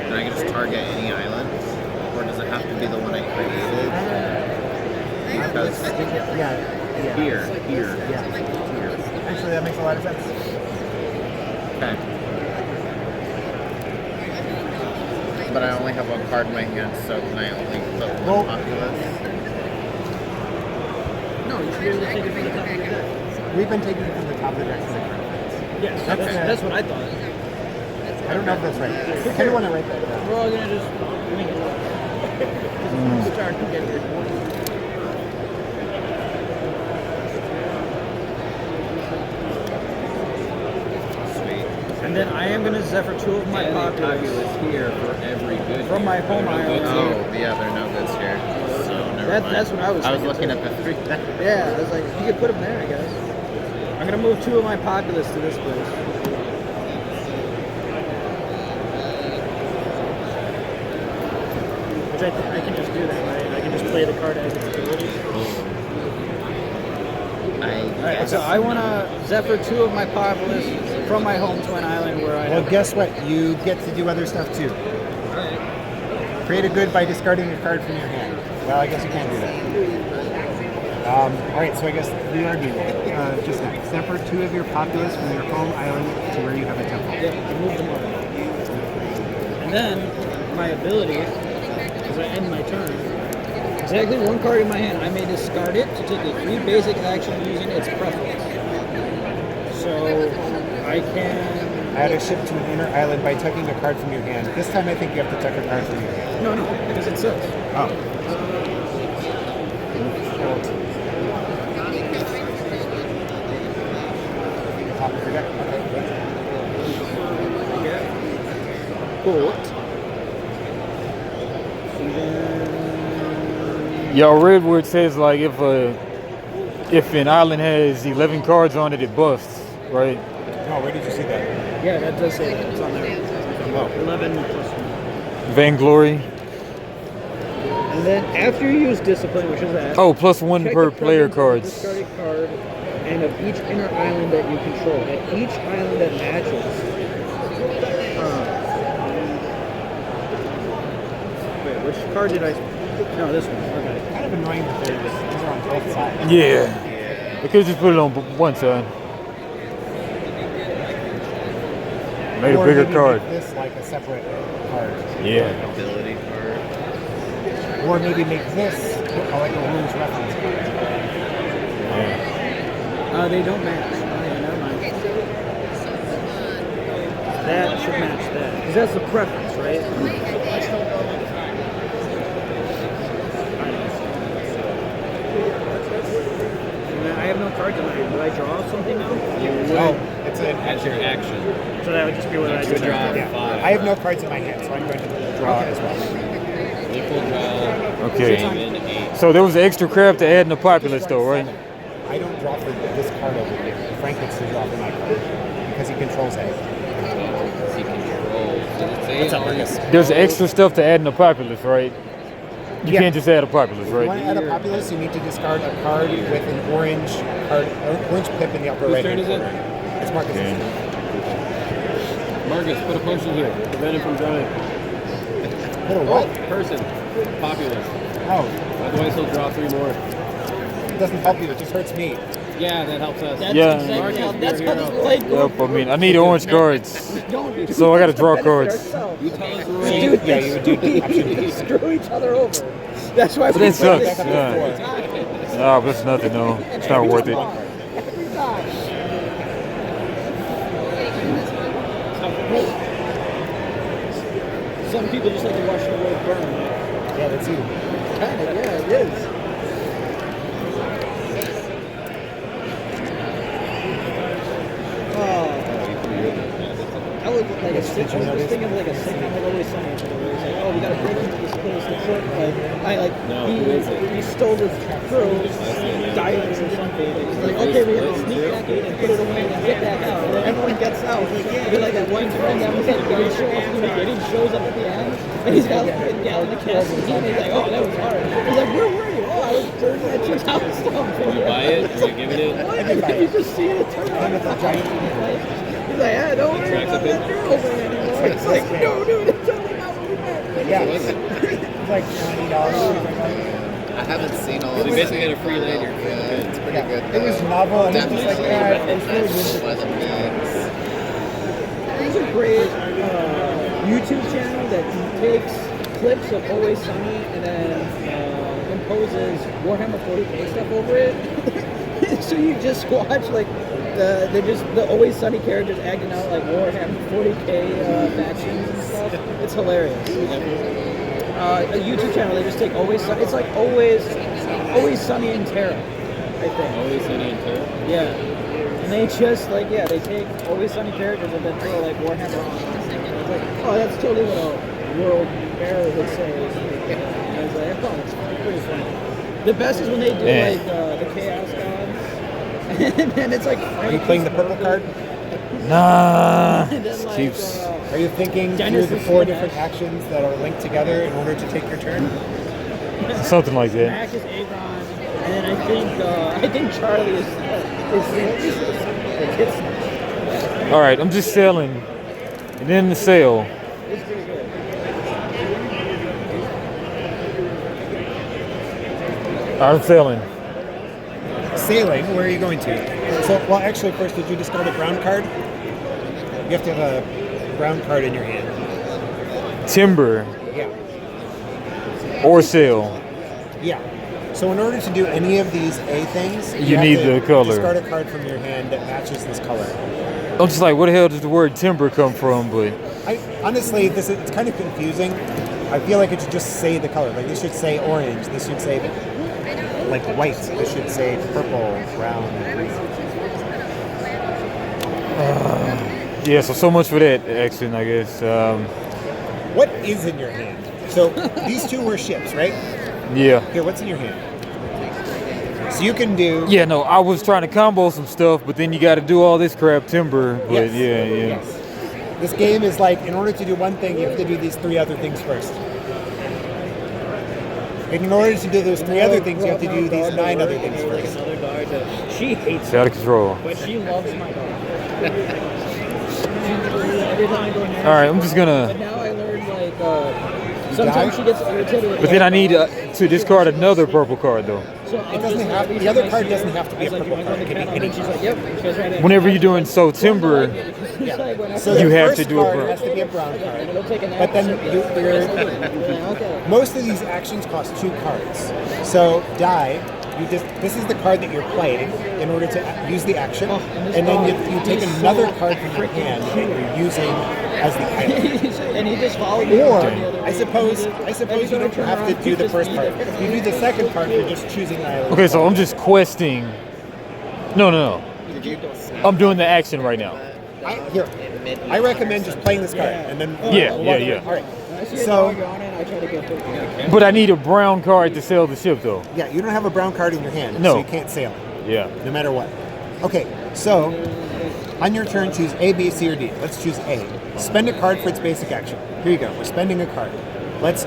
And I can just target any island? Or does it have to be the one I created? Because Yeah. here. Yeah. Actually, that makes a lot of sense. Okay. But I only have one card in my hand, so can I only put Well- one populace? No, you should be able to take it from the top of your deck. We've been taking it from the top of the deck to the front. Yes, Okay. that's what I thought. I don't know if that's right. I kind of want to write that down. We're all gonna just make it work. Start to get here. Sweet. And then I am gonna Zephyr 2 of my And a populace populace here for every good. from my home There are no island. goods Oh, here. yeah, there are no goods here. So never mind. That's what I was I was thinking looking too. at the three. Yeah, I was like, you could put them there, I guess. I'm gonna move 2 of my populace to this place. Which I can just do that, right? I can just play the card as its ability. I Alright, guess. so I wanna Zephyr 2 of my populace from my home to an island where I Well, have. guess what? You get to do other stuff too. Create a good by discarding a card from your hand. Well, I guess you can't do that. All right, so I guess we are doing just that. Separate 2 of your populace from your home island to where you have a temple. Yep, remove them all. And then my ability, as I end my turn, exactly 1 card in my hand. I may discard it to take a 3 basic action using its preference. So I can. Add a ship to an inner island by tucking a card from your hand. This time I think you have to tuck a card from your hand. No, because it says. Oh. Top of your deck. Okay, Bolt. Y'all read where it says like if an island has 11 cards on it, it busts, right? Oh, where did you see that? Yeah, that does say that. It's on there. Oh. 11 plus 1. Vainglory. And then after you use Discipline, which is that. Oh, plus 1 check per the player presence of cards. the discarded card and of each inner island that you control. At each island that matches. Wait, which card did I? No, this one. Okay. Kind of annoying that these are on both sides. Yeah. They could just put it on one side. Made a Or bigger maybe card. Make this like a separate card. Yeah. Ability card. Or maybe make this like a rules reference card. They don't match. Oh, yeah, never mind. That should match that. Because that's the preference, right? I have no cards in my hand. Do I draw something now? Oh, it's an That's your action. So that would just be what I You do. would draw Yeah. 5. I have no cards in my hand, so I'm going to draw as well. Equal draw. Okay. Seven, 8. So there was extra crap to add in the populace though, right? I don't draw for this card over here. Frank gets to draw for my card because he controls it. He controls. Does it say What's up, all Marcus? these- There's extra stuff to add in the populace, right? You Yeah. can't just add a populace, If you want right? to add a populace, you need to discard a card with an orange pip in the upper Whose right turn hand is it? corner. It's Marcus. Okay. Marcus, put a potion here. Prevent him from drawing. Put a what? Person. Populous. Oh, Otherwise he'll draw 3 more. it doesn't help you. It just hurts me. Yeah, that helps us. That's Yeah. exactly Marcus, how, that's you're how a this hero. play goes. Yep, I mean, I need orange cards. Don't So I gotta draw benefit cards. ourselves. You tell us the See, rules. Dude, yeah, you would do option we B. screw each other over. That's why But we that sucks. Back up to Yeah. 4. Nah, but it's nothing though. It's not worth it. Every time. Some people just like to watch the world burn. Yeah, that's you. Kind of, yeah, it is. Oh, I would like a sick. I was just thinking of like a sitcom with Always Sunny. Where it's like, oh, we gotta break into this place. No, who is it? he stole this girl's diamonds or something. He's like, okay, we have to sneak back in and put it away and get back out. And then everyone gets out. They're like that one friend that was like, he shows up at the end, and he's got like a gallon of gasoline. And he's like, oh, that was hard. He's like, where were you? Oh, I was burning that chick's house down. You buy it? Are you giving it? What? You just see it turn on. It's a giant. He's like, yeah, don't worry Tracks about a bit. that girl thing anymore. It's like, no, dude, it's totally not what we meant. Yeah, Was it? it's like $90. I haven't seen all So of you it. basically had a free lanyard. Yeah, it's pretty good. It was novel and it was just like, Definitely yeah, it was really good. by the mix. There's a great YouTube channel that takes clips of Always Sunny and then imposes Warhammer 40k stuff over it. So you just watch like the Always Sunny characters acting out like Warhammer 40k factions and stuff. It's hilarious. A YouTube channel, they just take Always Sunny. It's like Always Sunny in Terra, I think. Always Sunny in Terra? Yeah. And they just like, yeah, they take Always Sunny characters and then throw like Warhammer on them. It's like, oh, that's totally what a world error would say. And I was like, oh, it's pretty funny. The best is when they do like the Chaos Gods. And then it's like, Are you playing the purple card? Nah. and then, like, Keeps. Are you thinking Dennis through the is 4 the different best. actions that are linked together in order to take your turn? Something like that. Mac is Aegon, and then I think Charlie is like, it's All right, I'm just selling, and then the sale. I'm selling. Sailing, where are you going to? So, well, actually, first, did you discard a brown card? You have to have a brown card in your hand. Timber Yeah. or sale. Yeah. So in order to do any of these A things, You have need to the color. Discard a card from your hand that matches this color. I'm just like, where the hell does the word timber come from? But Honestly, it's kind of confusing. I feel like it should just say the color. Like this should say orange. This should say like white. This should say purple, brown, green. yeah, so much for that action, I guess. What is in your hand? So these two were ships, right? Yeah. Here, what's in your hand? So you can do. Yeah, no, I was trying to combo some stuff, but then you got to do all this crap timber. But Yes. yeah. Yes. This game is like, in order to do one thing, you have to do these three other things first. And in order to do those three other things, you have to do these 9 other things first. Another dog. She hates It's out of control. but she loves my dog. Every time I go near her, All right, I'm just gonna. But now I learned like sometimes she gets irritated with But then I need to discard another purple card though. So It doesn't have. The other card doesn't have to be a purple card. It can be any She's card. like, yep. She goes right in. Whenever you're doing so timber, So You the have first to do a card brown. has to be a brown card. It'll take a nap. But then Okay. most of these actions cost 2 cards. So die. This is the card that you're playing in order to use the action, and then you take another card from your hand that you're using as the item. And he just followed me. Or to the other I suppose you don't have to do the first part. You do the second part. You're just choosing the island. okay, so I'm just questing. No. I'm doing the action right now. I recommend just playing this card and then. Yeah. All right. So I try to get her. But I need a brown card to sell the ship though. yeah, you don't have a brown card in your hand, No. so you can't sail it, Yeah. no matter what. Okay, so on your turn, choose A, B, C, or D. Let's choose A. Spend a card for its basic action. Here you go. We're spending a card. Let's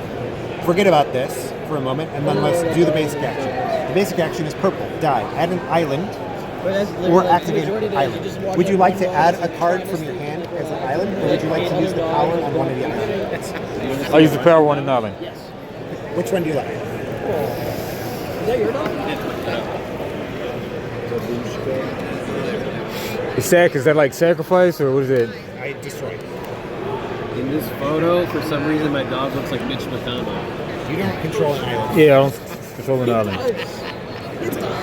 forget about this for a moment, and then let's do the basic action. The basic action is purple. Die. Add an island or activate an island. Would you like to add a card from your hand as an island, or would you like to use the power on one of the islands? I use the power one and island. Which one do you like? Is that your dog? Is that like sacrifice or what is it? I destroyed. In this photo, for some reason, my dog looks like Mitch McConnell. You don't control an island. Yeah, I don't control an island.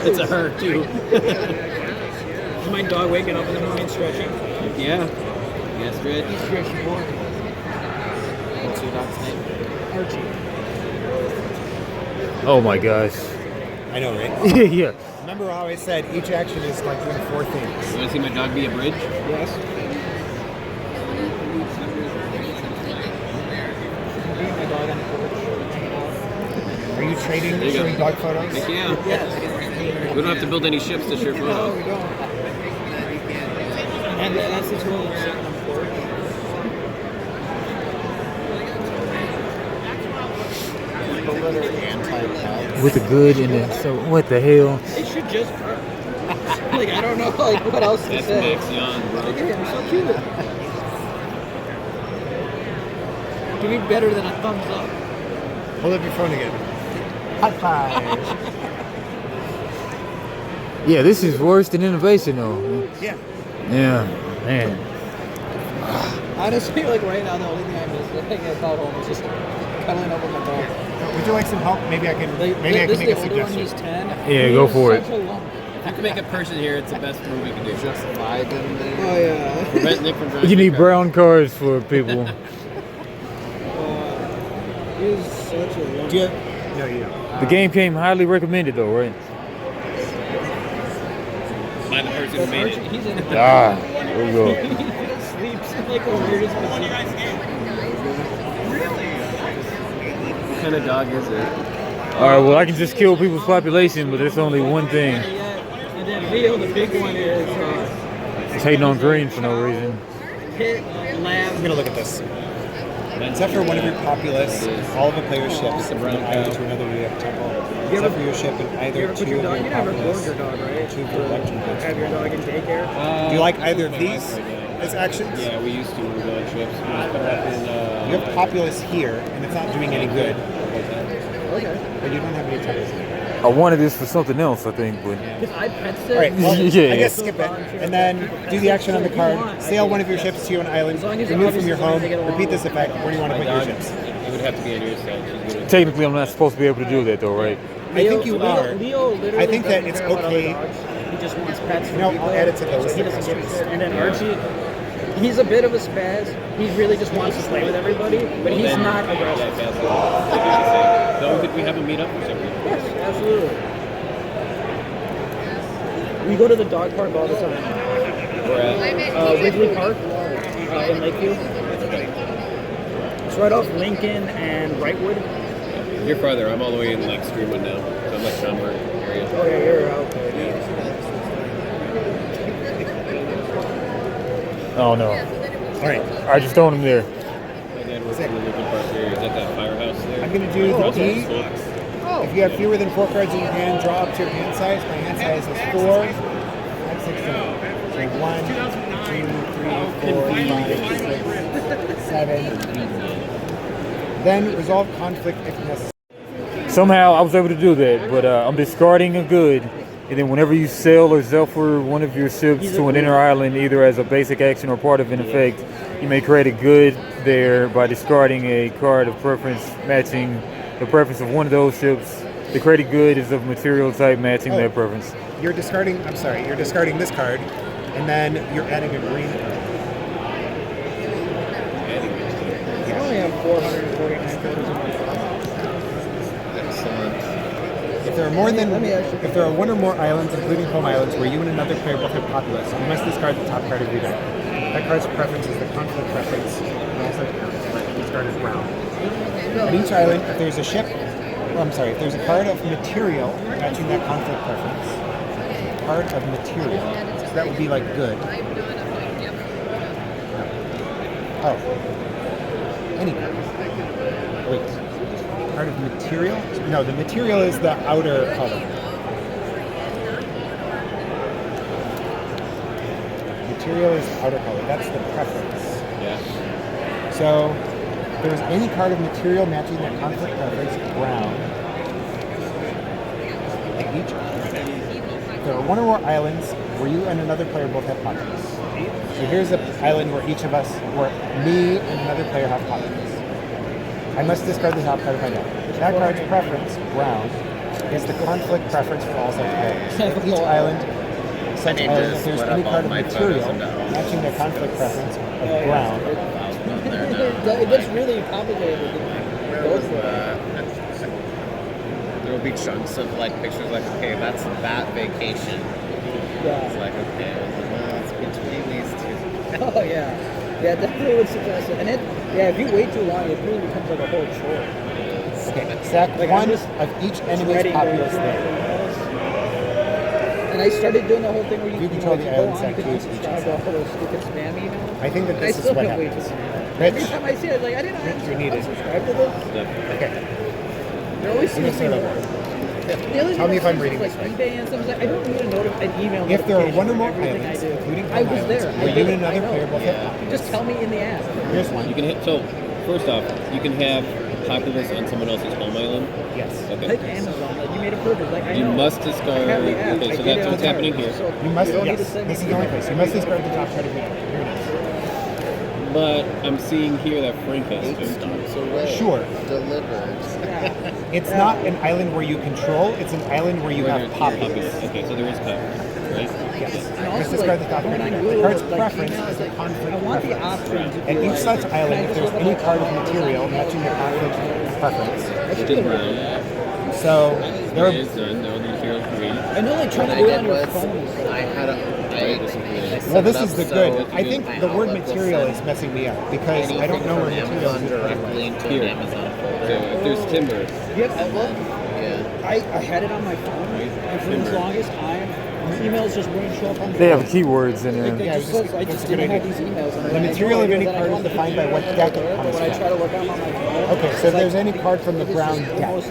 It's a her, too. Is my dog waking up in the morning stretching? Yeah. Yes, Rich. Stretching more. What's your dog's name? Archie. Oh my gosh. I know, right? yeah. Remember how I said each action is like doing 4 things? You want to see my dog be a bridge? Yes. My dog on the porch. Are you trading There you go. showing dog photos? Heck yeah. Yes. We don't have to build any ships to share No, photos. we don't. And that's the tool of sitting on the porch. With the good and the so what the hell? It should just hurt. Like, I don't know, like, what else to That's say. Max Young, bro. Look at him, so cute. Give me better than a thumbs up. Hold up your phone again. High five. Yeah, this is worse than innovation though. Yeah. Yeah, man. Honestly, like, right now, the only thing I miss about home is just cuddling up with my dog. Would you like some help? Maybe I can. Like, Maybe I this can is make a the older one, suggestion. he's 10. Yeah, He go is for it. such a lump. If you can make a person here, it's the best move we can do. Just vibe in there. Oh, yeah. Prevent Nick from drawing You need big brown cards for people. He's such a lump. Do you? No, you don't. The game came highly recommended though, right? cards by the person who made it. He's in Ah, there we go. He sleeps in like the weirdest position. What kind of dog is it? All right, well I can just kill people's population, but there's only one thing. And then Leo, the big one, is It's hating on green for no reason. Pit Lab. I'm gonna look at this. Except for one of your populace, all of the player's ships from an island to another temple. Except for your ship in You either ever put two your of dog? your You never board populace. your dog, right? Two of your electric boats. Have your dog in daycare? Do you like either of these? as actions? Yeah, we used to when we go on trips. We just put it up in. You have populace here, and it's not doing any good. Okay. But you don't have any troubles. I wanted this for something else, I think, but Because I pet sit. All right, well, Yeah. I guess skip it, and then do the action on the card. Sail one of your ships to an island. Remove from your home. Repeat this effect. Where do you want to put your ships? It would have to be on your side. She's gonna. technically I'm not supposed to be able to do that though, right? I think you are. Leo literally I think that doesn't it's care about other okay. dogs. He just wants pets. No, from I'll people. add it to the list He of doesn't give a questions. shit. And then Archie, he's a bit of a spaz. He really just wants to play with everybody, but he's Then- not Yeah, aggressive. that's what So could we have a meetup or something? Yes, absolutely. We go to the dog park all the time. We're at. Ridley Park in Lakeview. It's right off Lincoln and Wrightwood. You're farther. I'm all the way in like Streamwood now. So I'm like Schaumburg area. Oh yeah, you're out there. Oh no. All right. I just throwing him there. My dad works in the Lincoln Park area. He's at that firehouse there. I'm going to do the D. Oh, If you have fewer than 4 cards in your hand, draw up to your hand size. My hand size is 4, 5, 6, 7. So 1, 2, 3, 4, 5, 6, 7. Then resolve conflict if necessary. Somehow I was able to do that, but I'm discarding a good, and then whenever you sell or Zelfer one of your ships to an inner island, either as a basic action or part of an effect, you may create a good there by discarding a card of preference matching the preference of one of those ships. The created good is of material type matching that preference. You're discarding, I'm sorry, you're discarding this card, and then you're adding a green card. I only have 449 photos in my phone. Excellent. If there are more than, Let me ask you- if there are one or more islands, including home islands, where you and another player both have populace, you must discard the top card of your deck. That card's preference is the conflict preference, and also counts, but discard is brown. At each island, if there's a ship, if there's a card of material matching that conflict preference, card of material, so that would be like good. Oh, any card. Wait, card of material? No, the material is the outer color. Material is the outer color. That's the preference. Yeah. So, if there's any card of material matching that conflict preference, brown. At each if there are one or more islands where you and another player both have populace. So here's an island where each of us, where me and another player have populace. I must discard the top card of my deck. That card's preference, brown, is the conflict preference for all such players. At each island, such need to island, if there's split any up card all of my material photos into- matching the conflict preference of brown, It gets really complicated. There will be chunks of like pictures like, okay, that's that vacation. It's Yeah. like, okay, well, it's between these two. Oh yeah. Yeah, definitely would suggest it. And if you wait too long, it really becomes like a whole chore. okay, sack Like, one I'm just of each enemy's Ready to populace go. there. And I started doing the whole thing where You control the go island on, sec you keys can each subscribe to all those stupid spam emails. I think that I this is still what can't wait to happens. see it. Rich, Every time I see it, like I didn't You're needed. subscribe to them. okay, They're always let me sneaking start over. over. The other Tell me if I'm thing reading is, this like right. eBay and stuff. Like, I don't need an email. If there are one or more notification for islands, everything I do. including I home was islands, there. where you and another player both have populace. Just tell me in the app. Here's one. You can hit. So first off, you can have populace on someone else's home island. Yes. Okay. Like Amazon, like you made a purchase. Like I You know. must discard. I have the app. Okay, I so did that's it what's on happening there. here. So You must, don't need yes, to send this me is the only email. place. You must discard the top card of your deck. Here it But I'm seeing here that Frank has to. Starts away. Sure. Delivered. is. It's not an island where you control, it's an island where you Where have there's populace. Okay, so there is conflict, right? Yes. And You must also, discard like, the top card when of I your deck. Google, The card's like, preference Gmail, is the like, conflict I want the preference. option to At be each like, such can island, I if just there's look any up card of all the material emails matching the and conflict preference. Still brown. So, there It are, is done. No, the material's green. I know they try What to I do it did on your was phone. I had a. well, this is the good. I think my the word Outlook will material send is messing me up because I don't anything know where from material Amazon is. directly into Here. an Amazon So folder. if there's timber, You have Outlook? Yeah. I had it on my phone, and for the longest time, emails just wouldn't show up on the They have phone. keywords in Like, there. Yeah, just says, I that's just a good didn't have idea. these emails. And The I material know of any that I card go is on the defined by what computer deck it there, comes but when I from. try to look on my phone, Okay, so if there's any card from the it is brown just the deck, most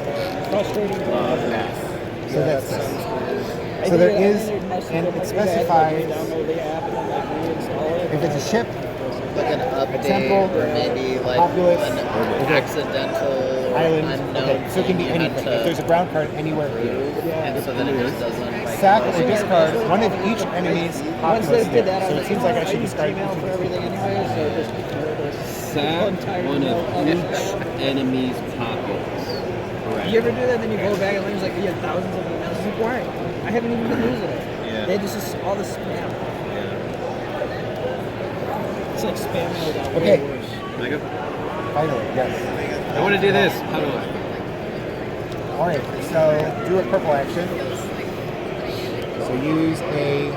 frustrating thing ever. so that's I so there did it, is, I messed and with, it's like, I had to, like, specifies. download the app and then like reinstall it. If it's a ship, Like an update, temple, or maybe like populace, an okay. accidental or island, unknown okay, so it can be thing you had anything. If there's a brown card anywhere here. and so then it just doesn't like Sack or discard one of each enemy's Once populace. they did that, I So was it seems like, like I should use discard Gmail each for of these. everything anyway, so just Sack one of each enemy's populace. Correct. You ever do that? And then you go back and learn like you have thousands of emails. It's like, why? I haven't even been using it. Yeah. They just all the spam. It's like spam mail got way Okay. worse. Can I go? Finally, yes. I want to do this. How do I? All right, so do a purple action. So use an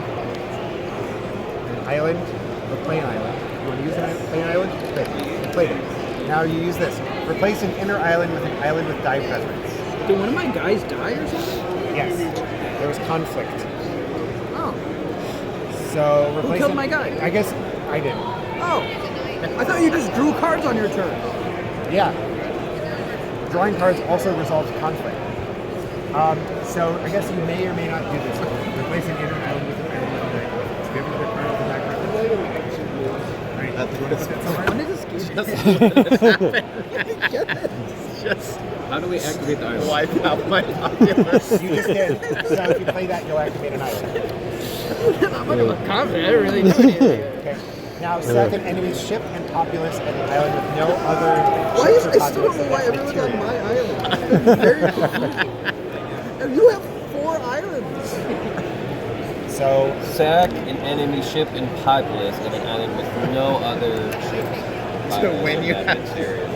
island, a plain island. You want to use a plain island? Okay, you played it. Now you use this. Replace an inner island with an island with die presence. Did one of my guys die or something? Yes, there was conflict. Oh. So replace killed it- my guy? I guess I did. Oh. I thought you just drew cards on your turn. Yeah. Drawing cards also resolves conflict. So I guess you may or may not do this. Replace an inner island with an island with die presence. Do you have another card with the die presence? All right, you want to put that somewhere? When did this game just How do we activate the island? wipe out my populace. You just did. So if you play that, you'll activate an island. I'm not confident. I don't really do anything. Okay. Now sack an enemy's ship and populace at an island with no other Why is ships or I still don't populace know why that have everyone's on material. my island? It's very confusing. And you have 4 islands. So Sack an enemy ship and populace at an island with no other ships. So when you That have- material.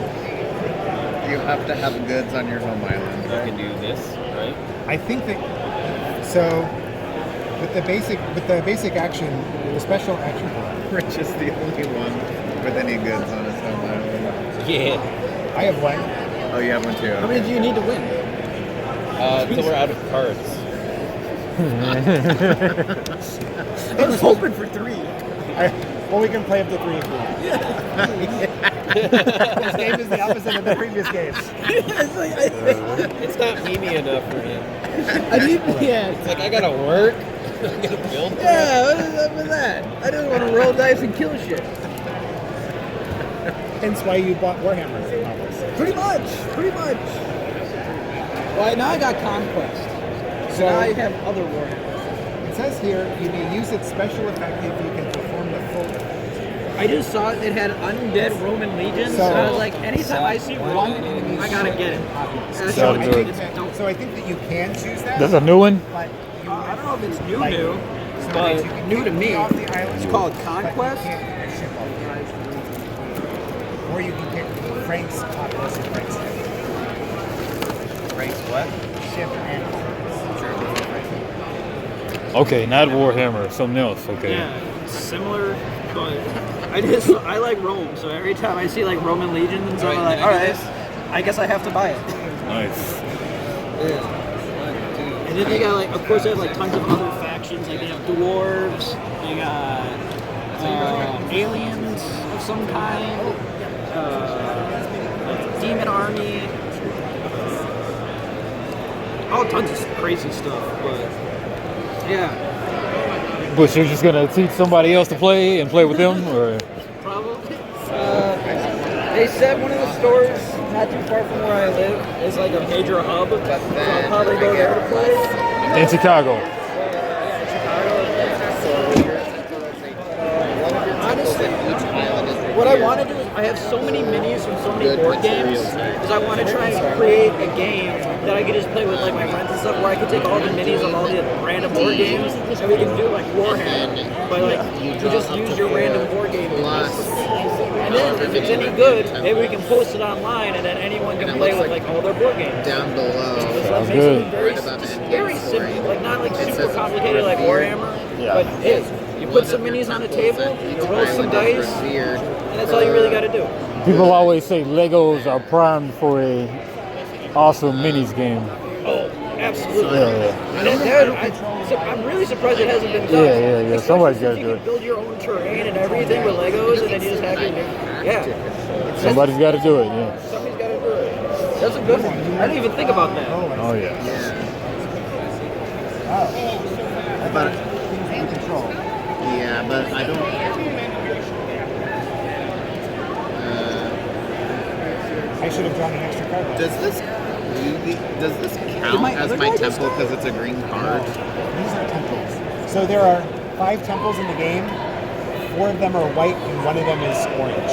You have to have goods on your home island. You can do this, right? I think that so with the basic action, the special action. Rich is the only one with any goods on his home island. Yeah. I have one. Oh, you have one too. How many do you need to win? Until we're out of cards. I was hoping for 3. Well, we can play up to 3 if we want. This game is the opposite of the previous games. It's like, It's not memey enough for him. I need, yeah. It's like I gotta work. I gotta build. Yeah, what is up with that? I just want to roll dice and kill shit. Hence why you bought Warhammer. Pretty much. Well, now I got Conquest. So So- now I have other Warhammers. It says here you may use its special effect if you can perform the full effect. I just saw it had Undead Roman Legions, So- and I was like, anytime I see one, I gotta get it. That's So how I it think is. that, so I think that you can choose that. That's a new one? But you I don't know if it's new, like, new. so but you can new to take me. off the island, It's called but you Conquest. can't get your ship off the island. Or you can pick Frank's populace and Frank's ship. Frank's what? Ship and populace. Okay, not Warhammer, something else. Okay. Yeah, it's similar, but I like Rome, so every time I see like Roman legions and stuff, I'm like, all right, I guess I have to buy it. Nice. And then they got like, of course, they have like tons of other factions. Like they have dwarves, they got aliens of some kind, like demon army, all tons of crazy stuff. But yeah, But you're just gonna teach somebody else to play and play with them, or probably. They said one of the stores not too far from where I live is like a major hub, so I'll probably go there to play. in Chicago? Honestly, what I want to do is I have so many minis from so many board games, is I want to try and create a game that I can just play with like my friends and stuff, where I can take all the minis of all the random board games and we can do like Warhammer, but like you just use your random board game minis. And then if it's any good, maybe we can post it online and then anyone can play with like all their board games. Down below. Sounds good. Very, Right about the just end very game simple, story. like not like It super says complicated like revered. Warhammer, Yeah. but hey, you put some minis on the table, you roll some dice, and that's all you really got to do. People always say Legos are primed for a awesome minis game. Oh, absolutely. Yeah, I'm really surprised it hasn't been done. Yeah. Somebody's gotta You do can it. build your own terrain and everything with Legos, and then you just have your Somebody's got to do it. Yeah. Somebody's got to do it. That's a good one. I didn't even think about that. Oh yeah. But You control. yeah, but I don't. I should have drawn an extra card. Does this count my as other my guy just temple because it's a green card? These are temples. So there are 5 temples in the game. 4 of them are white and 1 of them is orange.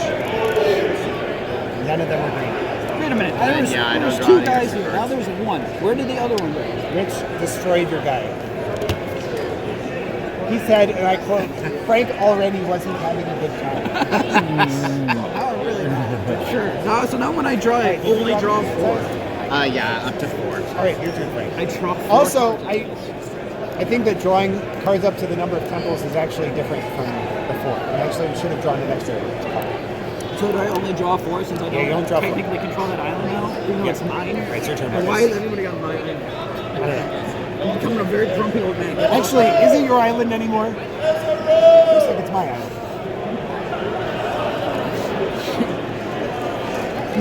None of them are green. Wait a minute. I There's don't 2 draw guys any here. Now there's 1. Where did the other one go? Rich destroyed your guy. He said, and I quote, Frank already wasn't having a good time. Oh, really? But sure. Now, so now when I draw, I only draw 4. Yeah, up to 4. All right, your turn, Frank. I draw 4. Also, I think that drawing cards up to the number of temples is actually different from before. I actually should have drawn an extra card. So do I only draw 4 since I Yeah, you don't don't draw 4. technically control that island now? Even though it's mine? Right, it's your turn. And why is everybody on my island? I don't know. I'm becoming a very grumpy old man. Actually, is it your island anymore? Looks like it's my island.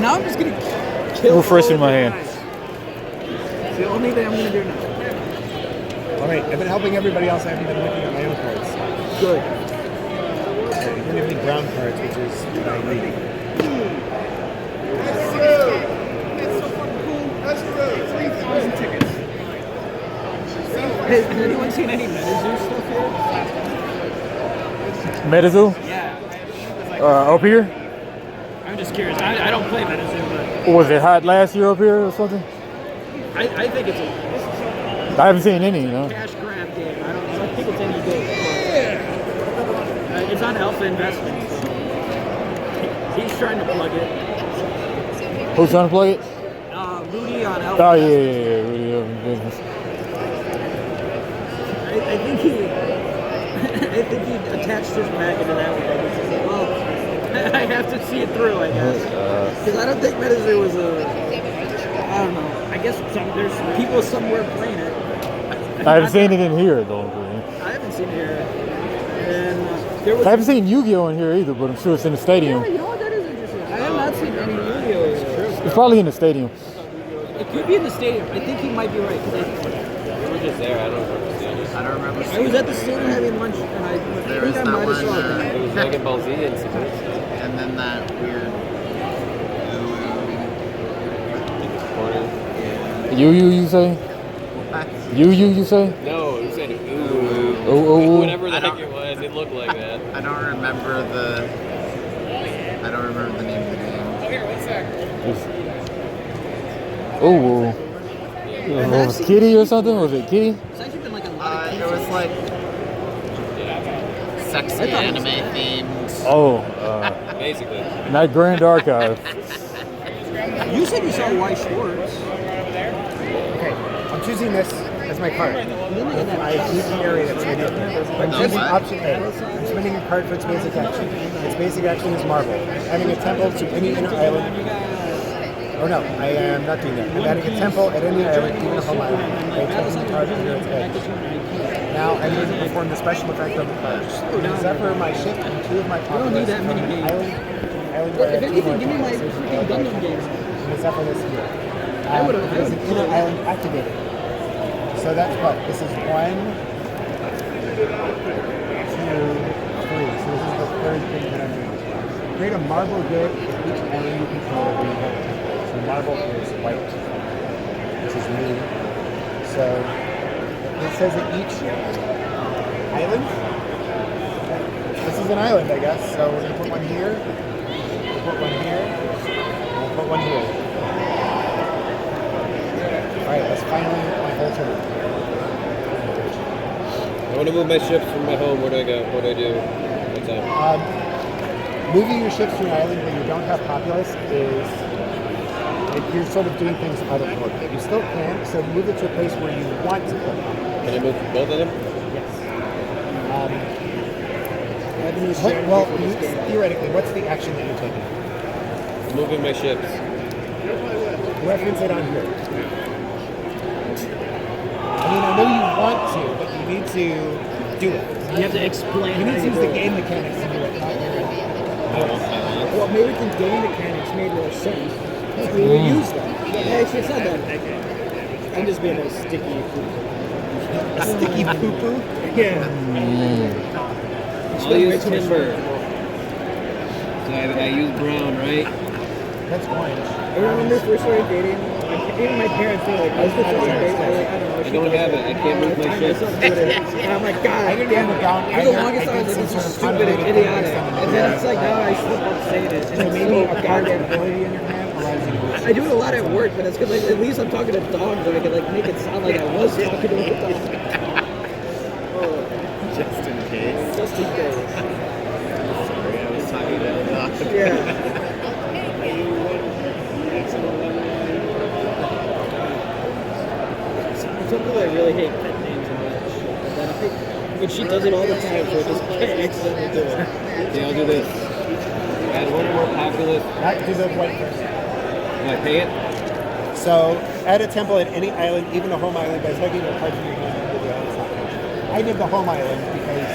Now I'm just gonna kill Refreshing all my of hand. the guys. It's the only thing I'm gonna do now. All right, I've been helping everybody else. I haven't been looking at my own cards. Good. You're gonna give me brown cards, which is what I need. That's so fucking cool. That's the road. 3,000 tickets. Has anyone seen any MetaZoo stuff here? Metazoo? Yeah. Up here? I'm just curious. I don't play MetaZoo, Or was it hot last year up here or something? but I think it's a I haven't seen any, you know. cash grab game. I don't think it's any good. But, it's on Alpha Investment. So he's trying to plug it. Who's trying to play it? Rudy on Alpha. Oh, yeah, Rudy up in business. I think he attached his back into that one. He said, well, I have to see it through, I guess. Because I don't think MetaZoo was I don't know. I guess there's people somewhere playing it. I haven't seen it in here, though. I haven't seen it here. And there was. I haven't seen Yu-Gi-Oh! In here either, but I'm sure it's in the stadium. Yeah, you know what? That is interesting. I have not seen any Yu-Gi-Oh! It's probably in the stadium. It could be in the stadium. I think he might be right. We were just there. I don't remember seeing it. I don't remember. I was at the stadium having lunch, and I There think is I that might have one, saw it. It was Dragon Ball Z incident. and then that weird. You say? You say? No, you said ooh. Oh. Whatever the heck it was, it looked like that. I don't remember the name of the game. Oh, here, one sec. Oh. Was it Kitty or something? Was it Kitty? It's actually been like a lot of It was like sexy anime themed. Oh, Basically. not Grand Archive. You said you saw Y Schwartz. Okay, I'm choosing this as my card. I choose the area that's right here. I'm No, choosing what? option A. I'm spending a card for its basic action. Its basic action is marble. Adding a temple to any inner island. Oh no, I am not doing that. I'm adding a temple at any island, even a home island, by taking the card under its edge. Now I'm going to perform the special effect on the card. I'm going to zephyr my ship and 2 of my don't need populace that from many an games. island where I If have 2 anything, more give me my populaces. freaking Gundam games. I'm going to zephyr this here. I would've- It is an inner island activated. So that's what? This is 1, 2, 3. So this is the 3rd thing that I'm doing. Create a marble grid with each island you control when you have a temple. So marble is white. This is me. So it says that each island. This is an island, I guess. So we're going to put one here. We'll put one here. And we'll put one here. Alright, that's finally my whole turn. I want to move my ships from my home. Where do I go? What do I do? What's up? Moving your ships to an island where you don't have populace is like you're sort of doing things out of order. You still can, so move it to a place where you want to put populace. Can I move both of them? Yes. Theoretically, what's the action that you're taking? Moving my ships. Reference it on here. I mean, I know you want to, but you need to do it. You have to explain. You need how to use do the it. game mechanics to do it, not your Well, maybe the game mechanics made more sense. We would use them. Actually, it's not that. I'm just being a sticky poo-poo. A sticky poo-poo? Yeah. I'll use timber. So I use brown, right? That's orange. I remember when we first started dating, even my parents were like, "This is such a great way." I don't know. I don't have it. I can't move my shit. And I'm like, God, I didn't have a down. for the longest time, I was like, this is stupid and idiotic. And then it's like, now I slip up saying it. And So it's maybe so a guardian ability in your hand allows you to move. I do it a lot at work, but it's because like, at least I'm talking to dogs, and I can like make it sound like I was talking to a dog. Just in case. Just in case. Sorry, I was talking to a dog. Yeah. Some people I really hate pet names and all that shit. But then I think when she does it all the time, so I just can't accidentally do it. Yeah, I'll do this. Add one more populous. Do the white first. Will I pay it? So add a temple at any island, even a home island, by taking a card from your hand under the island's not touched. I did the home island because.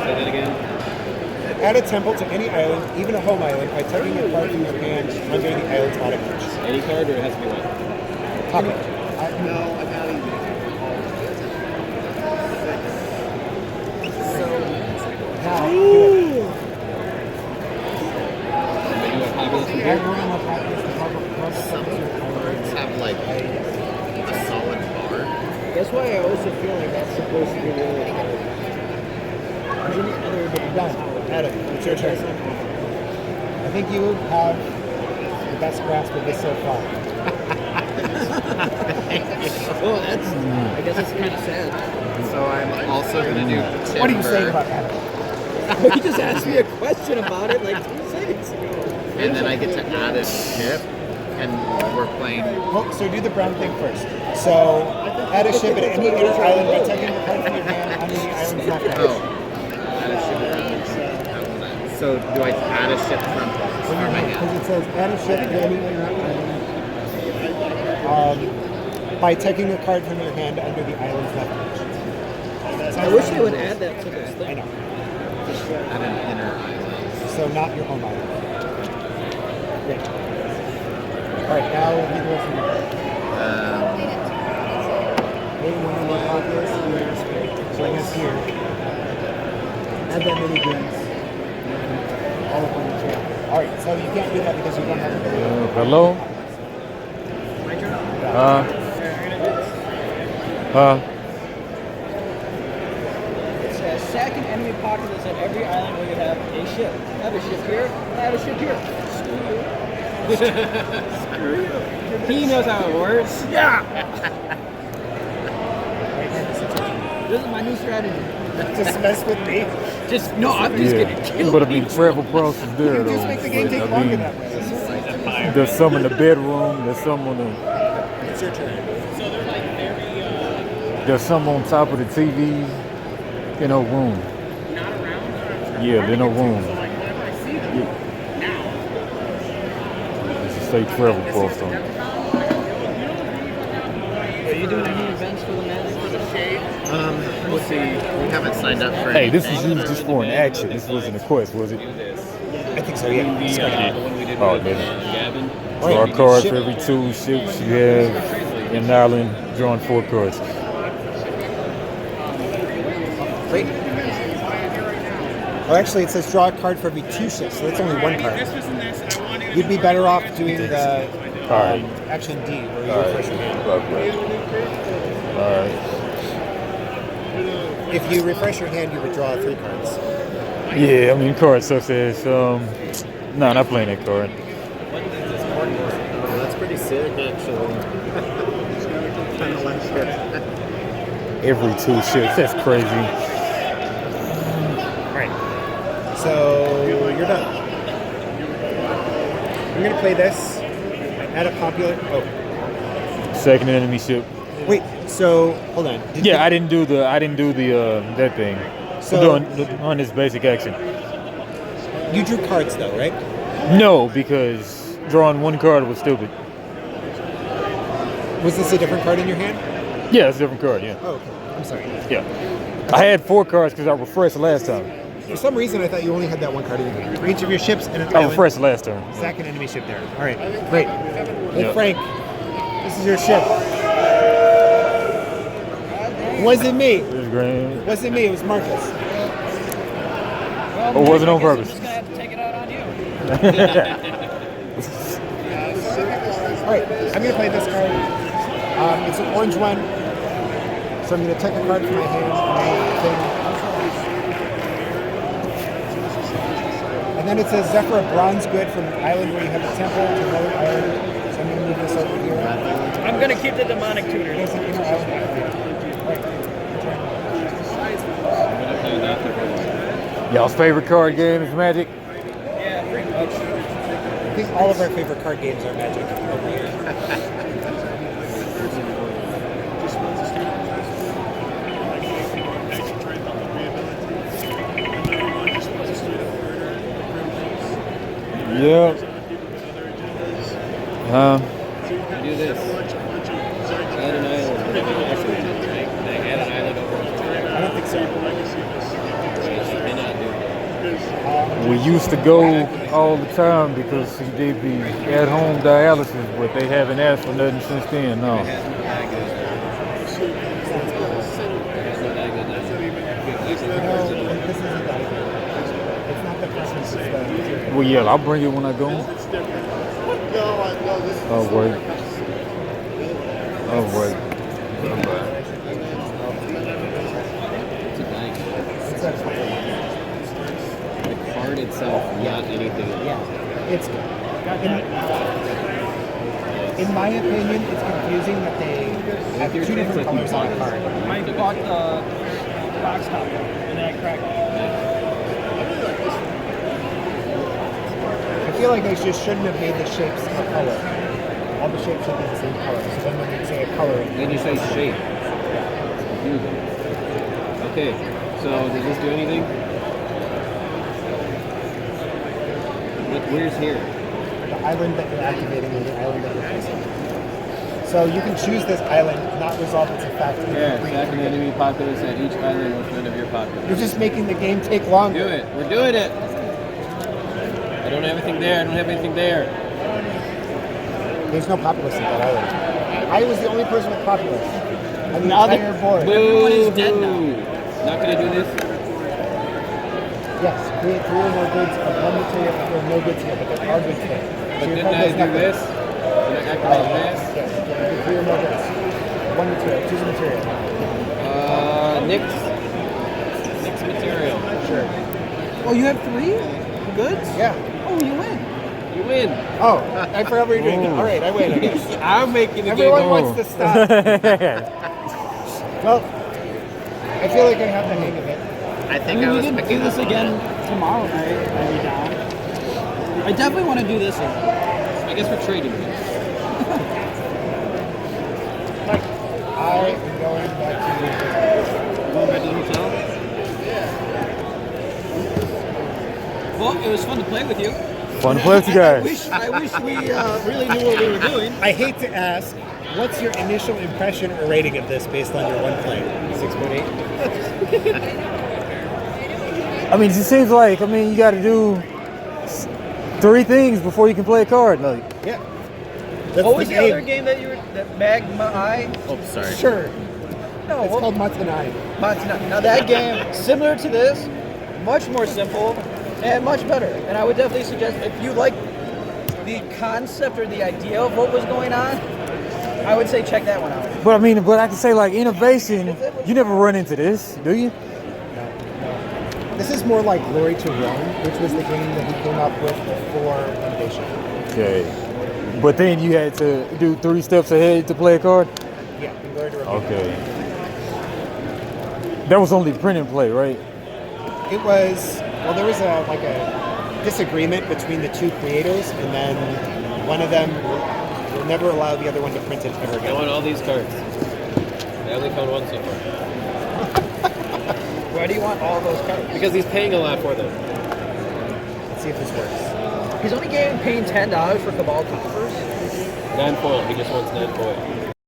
Say that again. Add a temple to any island, even a home island, by taking a card from your hand under the island's auto touch. Any card or it has to be one? Copy. No, I'm not even. Now, do it. I do a populous from Add here. one more practice to cover plus Some cards have like a solid bar. That's why I also feel like that's supposed to be really hard. There's any other done. Add it. It's your turn. I think you have the best grasp of this so far. Well, that's. I guess it's kind of sad. So I'm also going to do timber. What are you saying about that? But you just asked me a question about it like 2 seconds ago. And then I get to add a ship, and we're playing. Well, so do the brown thing first. So add a ship at any inner island by taking the card from your hand under the island's left edge. Oh. Add a ship. So do I add a ship from my hand? Because it says add a ship to any inner island by taking a card from your hand under the island's left edge. I wish they would add that to this I thing. know. Add an inner island. So not your home island. Great. All right, now we'll do the rest of your card. Maybe one more populous. Bring us here. Add that many goods. All up on the chair. All right, so you can't do that because you don't have a Hello? It says second enemy populace at every island where you have a ship. I have a ship here. I have a ship here. Screw you. He knows how it works. Yeah. This is my new strategy. Just mess with me. Just no, I'm just Yeah, gonna kill but I mean, travel process there though. Just make the game take But, longer that way. there's some in the bedroom. There's some on the. It's your turn. There's some on top of the TV. In a room. Yeah, in a room. It's a say travel post on it. Are you doing any events for the Magic? We'll see. We haven't signed up for Hey, this was anything. used just for an action. This wasn't a quest, was it? I think so, yeah. Start it. The one we did Oh, with then. Gavin. Draw a card for every 2 ships you have in an island. Drawing 4 cards. Great. Oh, actually, it says draw a card for every 2 ships, so that's only 1 card. You'd be better off doing the Alright. action D, where you refresh your hand. Alright. If you refresh your hand, you withdraw 3 cards. Yeah, I mean, cards such as, no, not playing that card. Oh, that's pretty sick, actually. Kind of like it. Every 2 ships, that's crazy. Alright. So, you're done. I'm going to play this. Add a popular. Oh, Second enemy ship. wait. So, hold on. Yeah, I didn't do the that thing. So- I'm doing on this basic action. You drew cards, though, right? No, because drawing 1 card was stupid. Was this a different card in your hand? Yeah, it's a different card. Yeah, Oh, okay. I'm sorry. yeah. I had 4 cards because I refreshed last time. For some reason, I thought you only had that 1 card in your hand. For each of your ships and an I island. refreshed last time. Second enemy ship there. All right, great. Hey, Yeah. Frank, this is your ship. Wasn't me. It was grand. Wasn't me. It was Marcus. Or was it on purpose? I'm just gonna have to take it out on you. All right, I'm going to play this card. It's an orange one. So I'm going to take a card from my hand and then it says Zephyr, a bronze good from an island where you have a temple to another island. So I'm going to move this over here. I'm gonna keep the demonic tutor. There's an inner island activated. Y'all's favorite card game is Magic? Yeah, pretty much. I think all of our favorite card games are Magic over here. Yep. Do this. Add an island. Add an island over. I don't think so. We used to go all the time because they'd be at home dialysis, but they haven't asked for nothing since then. No. Well, yeah, I'll bring it when I go. I'll work. I'll work. The card itself, not anything. Yeah, it's in my opinion, it's confusing that they have two different colors on the card. I bought the box top and then I cracked it. I feel like they just shouldn't have made the shapes a color. All the shapes should be the same color. So then when they say a color, Then you say shape. Okay, so does this do anything? Look, where's here? the island that you're activating and the island that you're placing. So you can choose this island, not resolve its effect. Here, attack an enemy populace at each island with none of your populace. You're just making the game take longer. Do it. We're doing it. I don't have anything there. I don't have anything there. There's no populace in that island. I was the only person with populace on the Now entire board. Everyone is dead now. Not gonna do this. Yes, create 3 or more goods of one material. There are no goods here, but there are goods here. But your didn't card I does do nothing. this? Did I activate this? Yes, you can do 3 or more goods. One material, choose a material. Nix material. Sure. Oh, you have 3 goods? Yeah. Oh, you win. You win. Oh, I forgot what you're doing. All right, I win, I guess. I'm making the Everyone game. wants to stop. Well, I feel like I have the hang of it. I think We I was can picking do this up on again tomorrow night. Are you down? I definitely want to do this again. I guess we're trading. I am going back to Going back to the hotel. Well, it was fun to play with you. Fun to play with you guys. I wish we really knew what we were doing. I hate to ask, what's your initial impression or rating of this based on your one play? 6.8. I mean, it seems like, you got to do 3 things before you can play a card. Like, Yeah. That's What was the game. other game that you were, that MAAAAN? Oh, sorry. Sure. No, It's called Matsunae. Now that game, similar to this, much more simple and much better. And I would definitely suggest if you like the concept or the idea of what was going on, I would say check that one out. but I can say like innovation, you never run into this, do you? This is more like Glory to Rome, which was the game that he came up with before Innovation. Okay. But then you had to do 3 steps ahead to play a card? Yeah, Glory to Rome. Okay. That was only print and play, right? It was, well, there was a disagreement between the 2 creators, and then one of them will never allow the other one to print it ever I again. want all these cards. I only found one so far. Why do you want all those cards? Because he's paying a lot for them. Let's see if this works. He's only paying $10 for Cabal Coffers. Non-foil. He just wants non-foil.